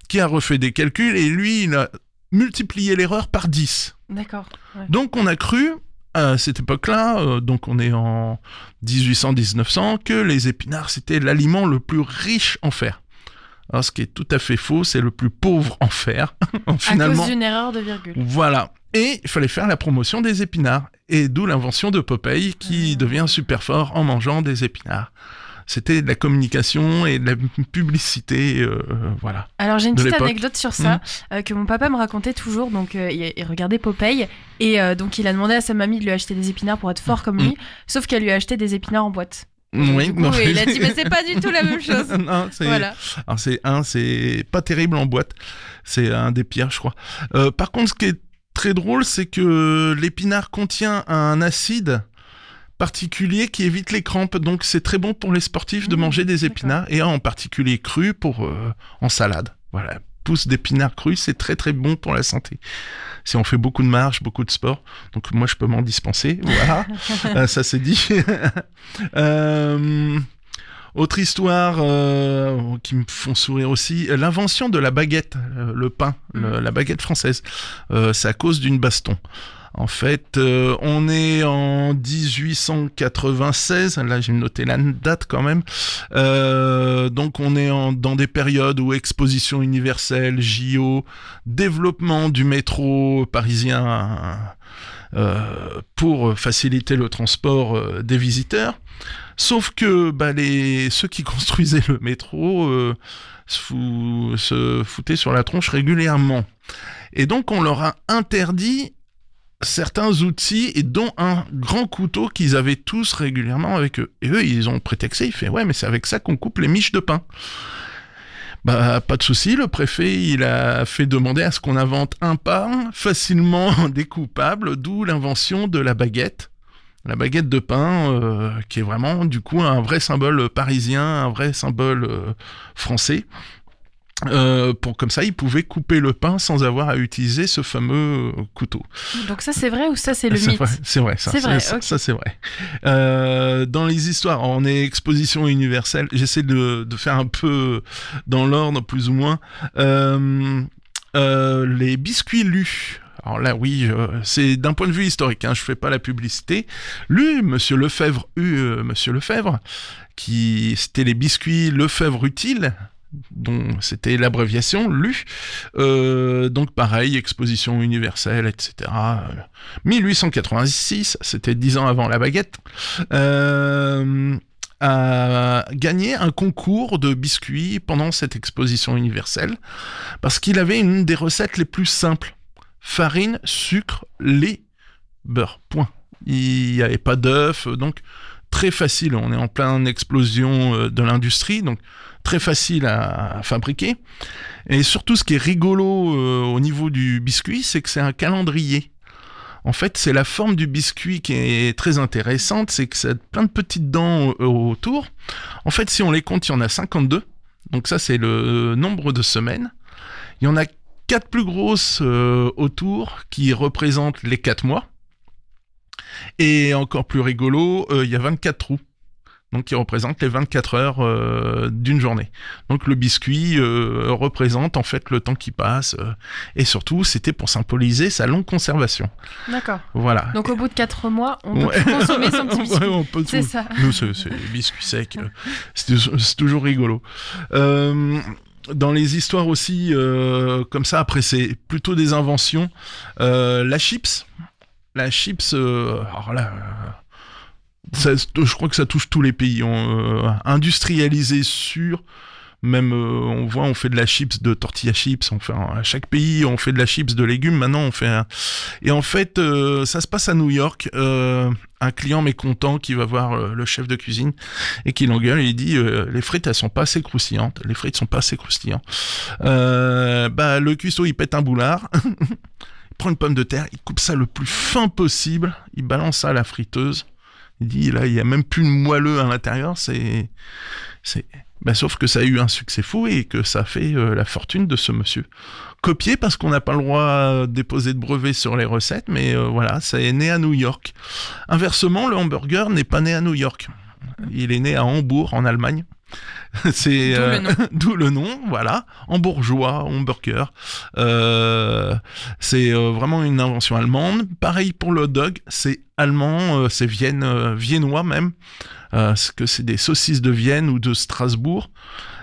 qui a refait des calculs et lui, il a multiplié l'erreur par 10. D'accord. Ouais. Donc on a cru, à cette époque-là, donc on est en 1800-1900, que les épinards, c'était l'aliment le plus riche en fer. Alors ce qui est tout à fait faux, c'est le plus pauvre en fer. Finalement, à cause d'une erreur de virgule. Voilà. Et il fallait faire la promotion des épinards. Et d'où l'invention de Popeye qui devient super fort en mangeant des épinards. C'était de la communication et de la publicité, voilà. Alors j'ai une petite anecdote sur ça que mon papa me racontait toujours. Donc il regardait Popeye et donc il a demandé à sa mamie de lui acheter des épinards pour être fort comme lui. Sauf qu'elle lui a acheté des épinards en boîte. Oui, du coup, il a dit mais c'est pas du tout la même chose. Non, voilà. Alors c'est pas terrible en boîte. C'est un des pires, je crois. Par contre, ce qui est très drôle, c'est que l'épinard contient un acide particulier qui évite les crampes. Donc c'est très bon pour les sportifs de manger des épinards et en particulier crus pour en salade. Voilà. Pousse d'épinards crus, c'est très très bon pour la santé. Si on fait beaucoup de marche, beaucoup de sport, donc moi je peux m'en dispenser, voilà, ça c'est dit. Autre histoire qui me font sourire aussi, l'invention de la baguette, le pain, la baguette française, c'est à cause d'une baston. En fait, on est en 1896, là j'ai noté la date quand même, donc on est dans des périodes où exposition universelle, JO, développement du métro parisien pour faciliter le transport des visiteurs. Sauf que ceux qui construisaient le métro se foutaient sur la tronche régulièrement. Et donc on leur a interdit certains outils et dont un grand couteau qu'ils avaient tous régulièrement avec eux. Et eux, ils ont prétexté, il fait « Ouais, mais c'est avec ça qu'on coupe les miches de pain. » Pas de souci, le préfet, il a fait demander à ce qu'on invente un pain facilement découpable, d'où l'invention de la baguette. La baguette de pain, qui est vraiment, du coup, un vrai symbole parisien, un vrai symbole français. Comme ça, ils pouvaient couper le pain sans avoir à utiliser ce fameux couteau. Donc ça, c'est vrai ou ça, c'est le mythe ? C'est vrai, ça. C'est vrai, ça, okay. Ça, c'est vrai. Dans les histoires, on est exposition universelle. J'essaie de faire un peu dans l'ordre, plus ou moins. Les biscuits lus. Alors là, oui, c'est d'un point de vue historique, hein, je fais pas la publicité. Monsieur Lefebvre, c'était les biscuits Lefebvre Utile, dont c'était l'abréviation, LU. Donc pareil, exposition universelle, etc. 1886, c'était 10 ans avant la baguette. A gagné un concours de biscuits pendant cette exposition universelle, parce qu'il avait une des recettes les plus simples. Farine, sucre, lait, beurre, point. Il n'y avait pas d'œufs, donc très facile. On est en pleine explosion de l'industrie, donc très facile à fabriquer. Et surtout, ce qui est rigolo au niveau du biscuit, c'est que c'est un calendrier. En fait, c'est la forme du biscuit qui est très intéressante, c'est que ça a plein de petites dents autour. En fait, si on les compte, il y en a 52. Donc ça, c'est le nombre de semaines. Il y en a 4 plus grosses autour qui représentent les 4 mois. Et encore plus rigolo, il y a 24 trous. Donc qui représentent les 24 heures d'une journée. Donc le biscuit représente en fait le temps qui passe. Et surtout, c'était pour symboliser sa longue conservation. D'accord. Voilà. Donc au bout de 4 mois, on peut consommer son petit biscuit. On peut c'est ça. Nous, c'est biscuit sec. C'est toujours rigolo. Dans les histoires aussi, comme ça, après, c'est plutôt des inventions. La chips. Alors là, je crois que ça touche tous les pays. Industrialisé sur Même, on voit, on fait de la chips, de tortilla chips. À chaque pays, on fait de la chips de légumes. Maintenant, on fait Et en fait, ça se passe à New York. Un client mécontent qui va voir le chef de cuisine et qui l'engueule et il dit les frites, elles sont pas assez croustillantes. Les frites sont pas assez croustillantes. Le cuistot, il pète un boulard. Il prend une pomme de terre, il coupe ça le plus fin possible. Il balance ça à la friteuse. Il dit, là, il y a même plus de moelleux à l'intérieur. Sauf que ça a eu un succès fou et que ça a fait la fortune de ce monsieur. Copié parce qu'on n'a pas le droit de déposer de brevet sur les recettes, mais voilà, ça est né à New York. Inversement, le hamburger n'est pas né à New York. Il est né à Hambourg, en Allemagne. C'est d'où le nom, voilà, hambourgeois, hamburger. C'est vraiment une invention allemande. Pareil pour le hot dog, c'est allemand, c'est viennois même. Parce que c'est des saucisses de Vienne ou de Strasbourg.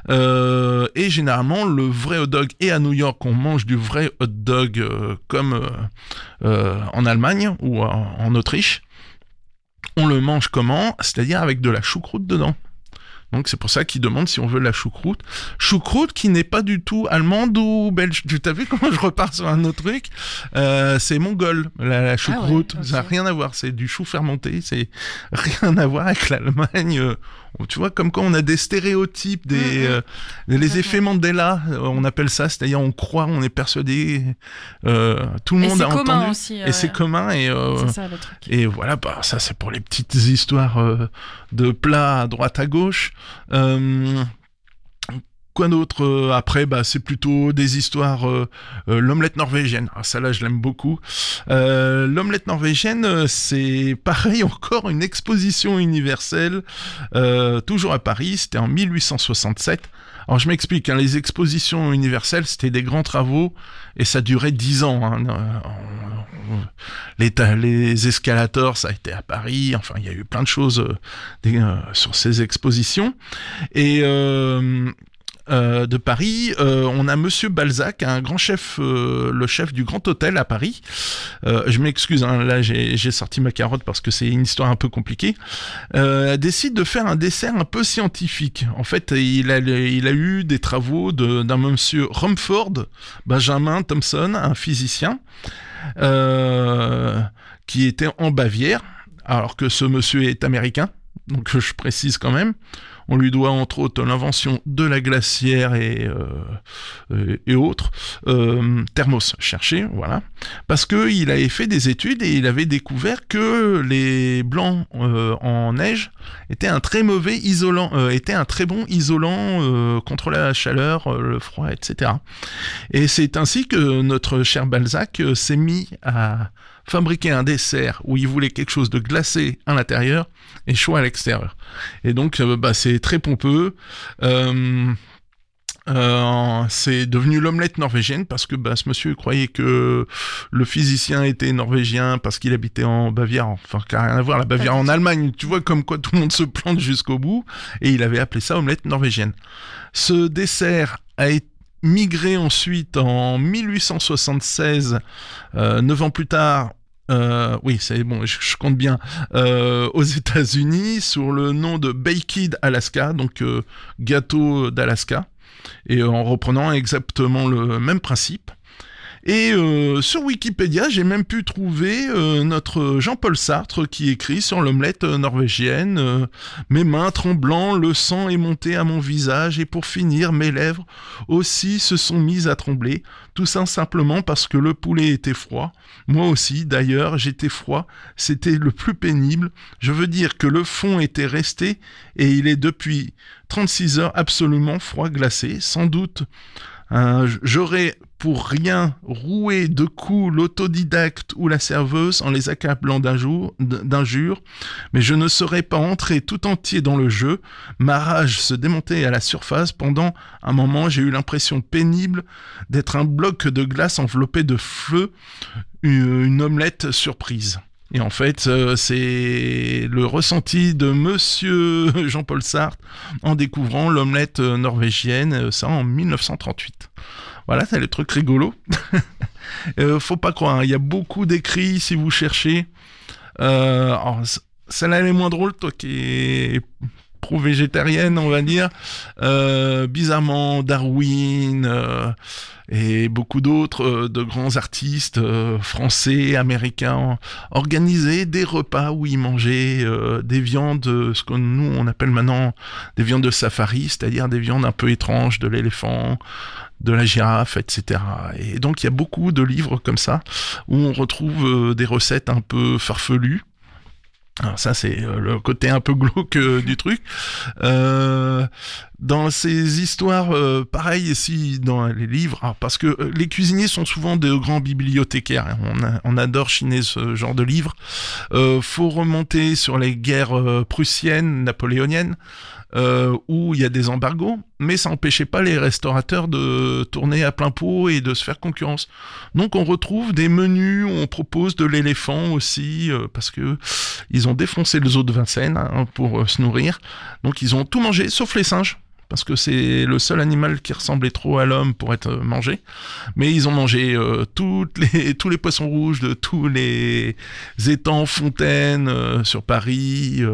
Et généralement, le vrai hot dog, et à New York, on mange du vrai hot dog comme en Allemagne ou en Autriche. On le mange comment ? C'est-à-dire avec de la choucroute dedans. Donc c'est pour ça qu'ils demandent si on veut de la choucroute. Choucroute qui n'est pas du tout allemande ou belge. Tu t'as vu comment je repars sur un autre truc ? C'est mongol, la choucroute. Ça n'a rien à voir, c'est du chou fermenté. C'est rien à voir avec l'Allemagne. Tu vois, comme quand on a des stéréotypes, les effets Mandela, on appelle ça, c'est-à-dire on croit, on est persuadé, tout le monde a entendu. Aussi, et c'est commun. Et, c'est ça le truc. Et voilà, ça c'est pour les petites histoires de plats à droite à gauche. Quoi d'autre après, c'est plutôt des histoires. L'omelette norvégienne. Alors ça là, je l'aime beaucoup. L'omelette norvégienne, c'est pareil, encore une exposition universelle, toujours à Paris. C'était en 1867. Alors je m'explique, les expositions universelles, c'était des grands travaux et ça durait 10 ans. Les escalators, ça a été à Paris. Enfin, il y a eu plein de choses sur ces expositions. Et de Paris, on a Monsieur Balzac, un grand chef, le chef du Grand Hôtel à Paris. Je m'excuse, là j'ai sorti ma carotte parce que c'est une histoire un peu compliquée. Décide de faire un dessert un peu scientifique. En fait, il a eu des travaux d'un monsieur Rumford Benjamin Thompson, un physicien, qui était en Bavière, alors que ce monsieur est américain. Donc je précise quand même. On lui doit entre autres l'invention de la glacière et autres. Thermos, cherché, voilà. Parce qu'il avait fait des études et il avait découvert que les blancs en neige étaient un très bon isolant contre la chaleur, le froid, etc. Et c'est ainsi que notre cher Balzac s'est mis à fabriquer un dessert où il voulait quelque chose de glacé à l'intérieur et chaud à l'extérieur. Et donc, c'est très pompeux. C'est devenu l'omelette norvégienne parce que ce monsieur croyait que le physicien était norvégien parce qu'il habitait en Bavière. Enfin, qui n'a rien à voir, la Bavière en Allemagne. Tu vois comme quoi tout le monde se plante jusqu'au bout. Et il avait appelé ça omelette norvégienne. Ce dessert a été migré ensuite en 1876, 9 ans plus tard, oui, c'est bon, je compte bien, aux États-Unis sous le nom de Baked Alaska, donc gâteau d'Alaska, et en reprenant exactement le même principe. Et sur Wikipédia, j'ai même pu trouver notre Jean-Paul Sartre qui écrit sur l'omelette norvégienne mes mains tremblant, le sang est monté à mon visage et pour finir, mes lèvres aussi se sont mises à trembler, tout ça simplement parce que le poulet était froid. Moi aussi, d'ailleurs, j'étais froid, c'était le plus pénible. Je veux dire que le fond était resté et il est depuis 36 heures absolument froid glacé, sans doute. J'aurais pour rien roué de coups l'autodidacte ou la serveuse en les accablant d'injures, mais je ne serais pas entré tout entier dans le jeu. Ma rage se démontait à la surface. Pendant un moment, j'ai eu l'impression pénible d'être un bloc de glace enveloppé de feu, une omelette surprise. Et en fait, c'est le ressenti de Monsieur Jean-Paul Sartre en découvrant l'omelette norvégienne, ça en 1938. Voilà, c'est le truc rigolo. Faut pas croire, il y a beaucoup d'écrits si vous cherchez. Alors, celle-là, elle est moins drôle, toi qui es pro-végétarienne, on va dire. Bizarrement, Darwin et beaucoup d'autres de grands artistes français, américains organisaient des repas où ils mangeaient des viandes, ce que nous on appelle maintenant des viandes de safari, c'est-à-dire des viandes un peu étranges, de l'éléphant, de la girafe, etc. Et donc il y a beaucoup de livres comme ça où on retrouve des recettes un peu farfelues. Alors ça c'est le côté un peu glauque du truc. Dans ces histoires, pareil ici dans les livres, parce que les cuisiniers sont souvent de grands bibliothécaires, on adore chiner ce genre de livres. Faut remonter sur les guerres prussiennes, napoléoniennes, où il y a des embargos, mais ça n'empêchait pas les restaurateurs de tourner à plein pot et de se faire concurrence. Donc on retrouve des menus où on propose de l'éléphant aussi, parce que ils ont défoncé le zoo de Vincennes pour se nourrir. Donc ils ont tout mangé, sauf les singes, parce que c'est le seul animal qui ressemblait trop à l'homme pour être mangé. Mais ils ont mangé tous les poissons rouges de tous les étangs, fontaines sur Paris.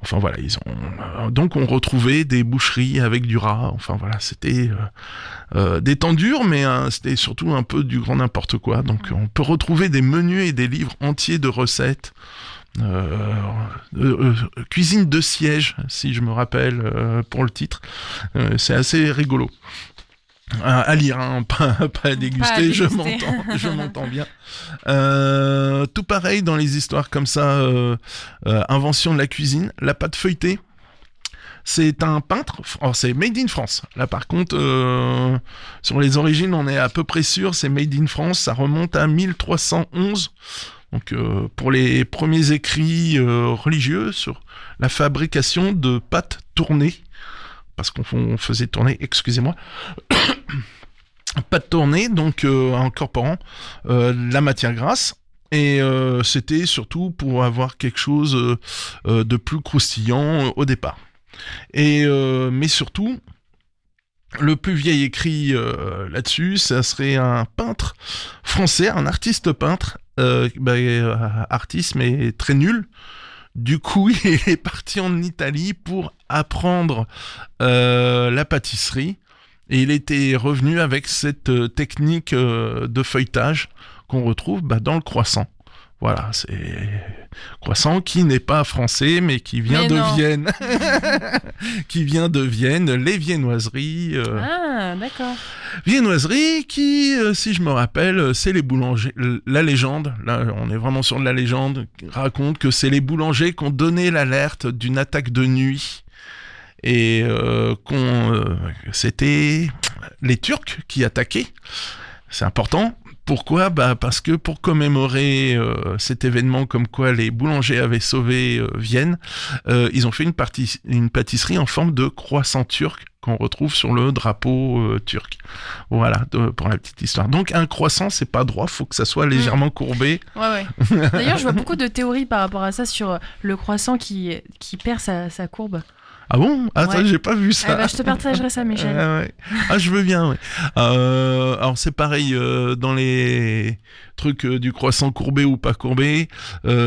Enfin voilà, donc on retrouvait des boucheries avec du rat. Enfin voilà, c'était des temps durs, mais c'était surtout un peu du grand n'importe quoi. Donc on peut retrouver des menus et des livres entiers de recettes. Cuisine de siège, si je me rappelle pour le titre. C'est assez rigolo. À lire, pas à déguster, je m'entends bien. Tout pareil dans les histoires comme ça, invention de la cuisine, la pâte feuilletée. C'est un peintre, c'est made in France. Là par contre, sur les origines, on est à peu près sûr, c'est made in France, ça remonte à 1311. Donc pour les premiers écrits religieux sur la fabrication de pâtes tournées, parce qu'on faisait tourner, excusez-moi, pâtes tournées, donc incorporant la matière grasse, et c'était surtout pour avoir quelque chose de plus croustillant au départ. Et mais surtout, le plus vieil écrit là-dessus, ça serait un peintre français, un artiste peintre, artiste mais très nul. Du coup, il est parti en Italie pour apprendre la pâtisserie, et il était revenu avec cette technique de feuilletage qu'on retrouve dans le croissant. Voilà, c'est croissant qui n'est pas français, mais qui vient de Vienne. Qui vient de Vienne, les viennoiseries. Ah, d'accord. Viennoiseries qui, si je me rappelle, c'est les boulangers. La légende, là on est vraiment sur de la légende, raconte que c'est les boulangers qui ont donné l'alerte d'une attaque de nuit. Et c'était les Turcs qui attaquaient. C'est important. Pourquoi ? Parce que pour commémorer cet événement comme quoi les boulangers avaient sauvé Vienne, ils ont fait une pâtisserie en forme de croissant turc qu'on retrouve sur le drapeau turc. Voilà, pour la petite histoire. Donc un croissant, c'est pas droit, faut que ça soit légèrement courbé. Ouais. D'ailleurs, je vois beaucoup de théories par rapport à ça sur le croissant qui perd sa courbe. Ah bon ? Attends, j'ai pas vu ça. Je te partagerai ça, Michel. Ouais. Ah, je veux bien, ouais. Alors, c'est pareil, dans les trucs du croissant courbé ou pas courbé,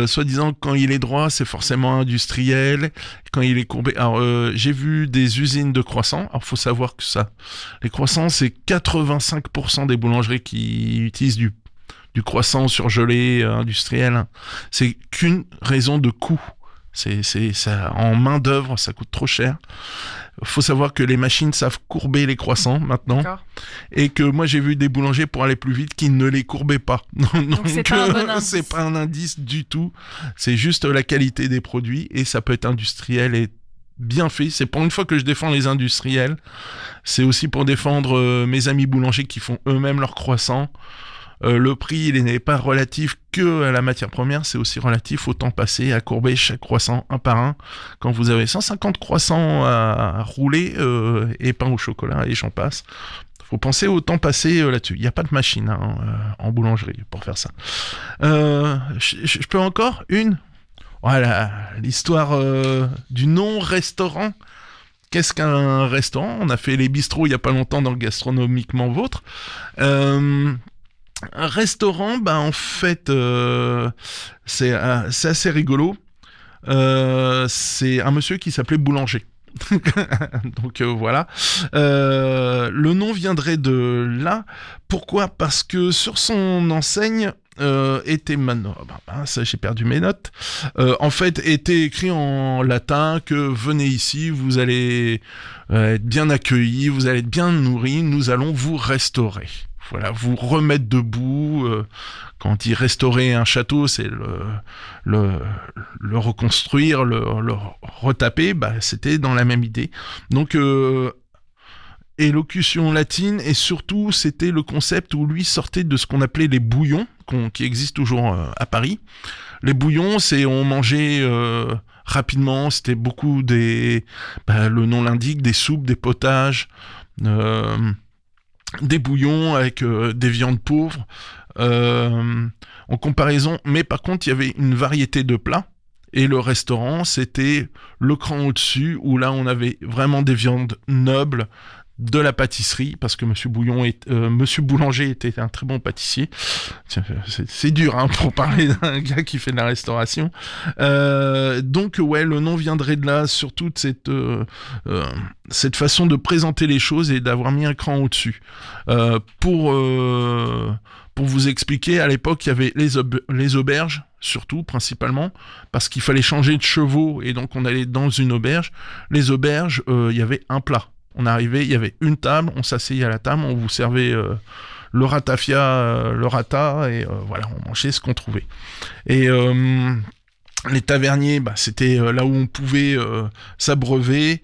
soi-disant, quand il est droit, c'est forcément industriel. Quand il est courbé... Alors, j'ai vu des usines de croissants. Alors, faut savoir que les croissants, c'est 85% des boulangeries qui utilisent du croissant surgelé industriel. C'est qu'une raison de coût. C'est ça, en main d'œuvre, ça coûte trop cher. Faut savoir que les machines savent courber les croissants maintenant. D'accord. Et que moi j'ai vu des boulangers pour aller plus vite qui ne les courbaient pas. Donc c'est pas un bon indice. C'est pas un indice du tout. C'est juste la qualité des produits, et ça peut être industriel et bien fait. C'est pour une fois que je défends les industriels. C'est aussi pour défendre mes amis boulangers qui font eux-mêmes leurs croissants. Le prix, il n'est pas relatif que à la matière première, c'est aussi relatif au temps passé à courber chaque croissant un par un. Quand vous avez 150 croissants à rouler et pain au chocolat et j'en passe, faut penser au temps passé là-dessus. Il n'y a pas de machine en boulangerie pour faire ça. Je peux encore une ? Voilà, l'histoire du non-restaurant. Qu'est-ce qu'un restaurant ? On a fait les bistrots il n'y a pas longtemps dans le Gastronomiquement Vôtre. Un restaurant, en fait, c'est assez rigolo. c'est un monsieur qui s'appelait Boulanger. Donc voilà. Le nom viendrait de là. Pourquoi ? Parce que sur son enseigne était ça, j'ai perdu mes notes. En fait, était écrit en latin que venez ici, vous allez être bien accueillis, vous allez être bien nourris, nous allons vous restaurer. Voilà, vous remettre debout. Quand on dit restaurer un château, c'est le reconstruire, le retaper. C'était dans la même idée. Donc, élocution latine, et surtout, c'était le concept où lui sortait de ce qu'on appelait les bouillons, qui existent toujours à Paris. Les bouillons, on mangeait rapidement. C'était beaucoup le nom l'indique, des soupes, des potages. Des bouillons avec des viandes pauvres en comparaison, mais par contre il y avait une variété de plats, et le restaurant c'était le cran au-dessus où là on avait vraiment des viandes nobles, de la pâtisserie, parce que Monsieur Boulanger était un très bon pâtissier. C'est dur pour parler d'un gars qui fait de la restauration. Donc ouais, le nom viendrait de là, surtout de cette façon de présenter les choses et d'avoir mis un cran au-dessus. Pour vous expliquer, à l'époque, il y avait les auberges, surtout, principalement, parce qu'il fallait changer de chevaux, et donc on allait dans une auberge. Les auberges, il y avait un plat. On arrivait, il y avait une table, on s'asseyait à la table, on vous servait le ratafia, le rata, et voilà, on mangeait ce qu'on trouvait. Et les taverniers, c'était là où on pouvait s'abreuver.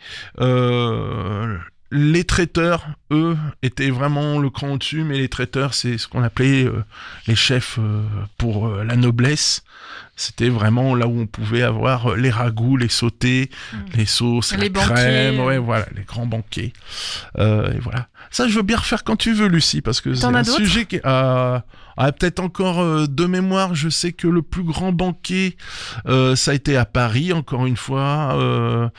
Les traiteurs, eux, étaient vraiment le cran au-dessus, mais les traiteurs, c'est ce qu'on appelait les chefs pour la noblesse. C'était vraiment là où on pouvait avoir les ragoûts, les sautés, les sauces, la crème, ouais, voilà, les grands banquets. Et voilà. Ça, je veux bien refaire quand tu veux, Lucie, parce que c'est un sujet qui peut-être encore de mémoire. Je sais que le plus grand banquet, ça a été à Paris, encore une fois. Alors,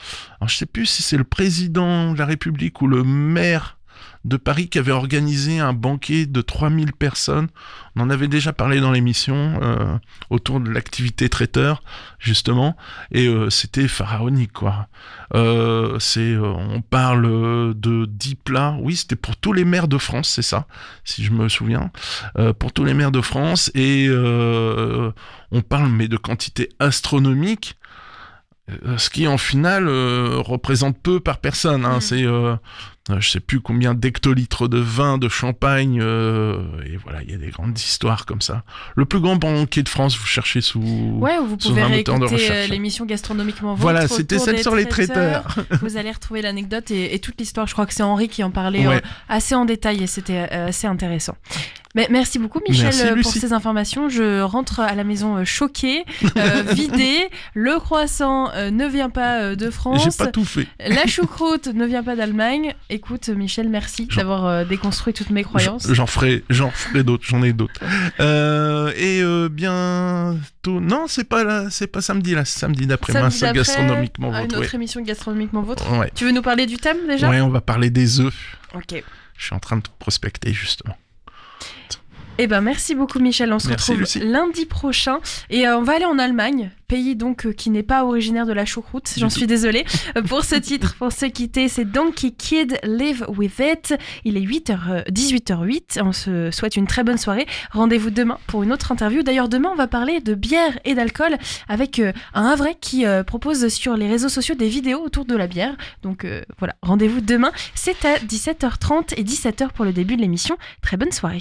je sais plus si c'est le président de la République ou le maire de Paris qui avait organisé un banquet de 3000 personnes. On en avait déjà parlé dans l'émission, autour de l'activité traiteur, justement, et c'était pharaonique, quoi. On parle de 10 plats, oui, c'était pour tous les maires de France, c'est ça, si je me souviens, pour tous les maires de France, et on parle, mais de quantité astronomique, ce qui en finale représente peu par personne, hein. C'est je sais plus combien d'hectolitres de vin, de champagne, et voilà, il y a des grandes histoires comme ça. Le plus grand banquet de France, vous cherchez sous vous pouvez un moteur de réécouter recherche. L'émission Gastronomiquement Vôtre. Voilà, c'était celle sur les traiteurs. Vous allez retrouver l'anecdote et toute l'histoire. Je crois que c'est Henri qui en parlait assez en détail, et c'était assez intéressant. Mais merci beaucoup, Michel, pour ces informations. Je rentre à la maison choquée, vidée. Le croissant ne vient pas de France. J'ai pas tout fait. La choucroute ne vient pas d'Allemagne. Écoute, Michel, merci d'avoir déconstruit toutes mes croyances. J'en ferai d'autres, j'en ai d'autres. Bientôt. Non, c'est pas samedi, là, c'est samedi d'après-demain, c'est Gastronomiquement Vôtre. Une autre émission Gastronomiquement Vôtre. Ouais. Tu veux nous parler du thème déjà ? Ouais, on va parler des œufs. Ok. Je suis en train de prospecter, justement. Eh ben merci beaucoup, Michel. On se retrouve lundi prochain, et on va aller en Allemagne, pays donc qui n'est pas originaire de la choucroute. J'en suis désolée pour ce titre. Pour se quitter, c'est Donkey Kid, Live With It. Il est 18h08. On se souhaite une très bonne soirée. Rendez-vous demain pour une autre interview. D'ailleurs, demain, on va parler de bière et d'alcool avec un Havrais qui propose sur les réseaux sociaux des vidéos autour de la bière. Donc voilà, rendez-vous demain. C'est à 17h30 et 17h pour le début de l'émission. Très bonne soirée.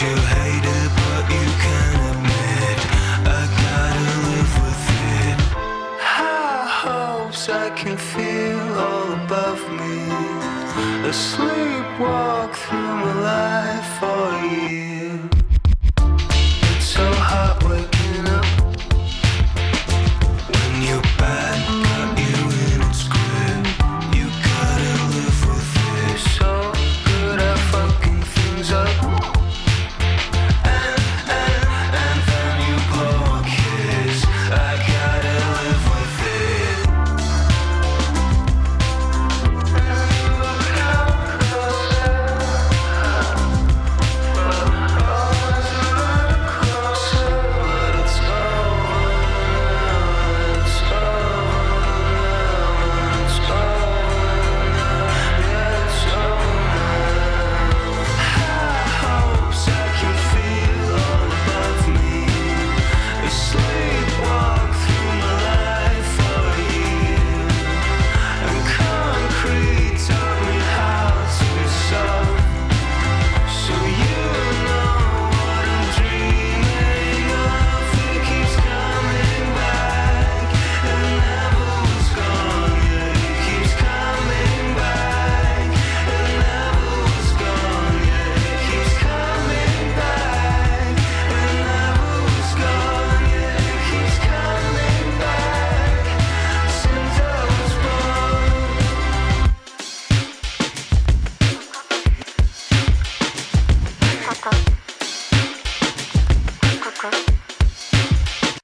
You hate it, but you can't admit I gotta live with a sleepwalk through my life for you.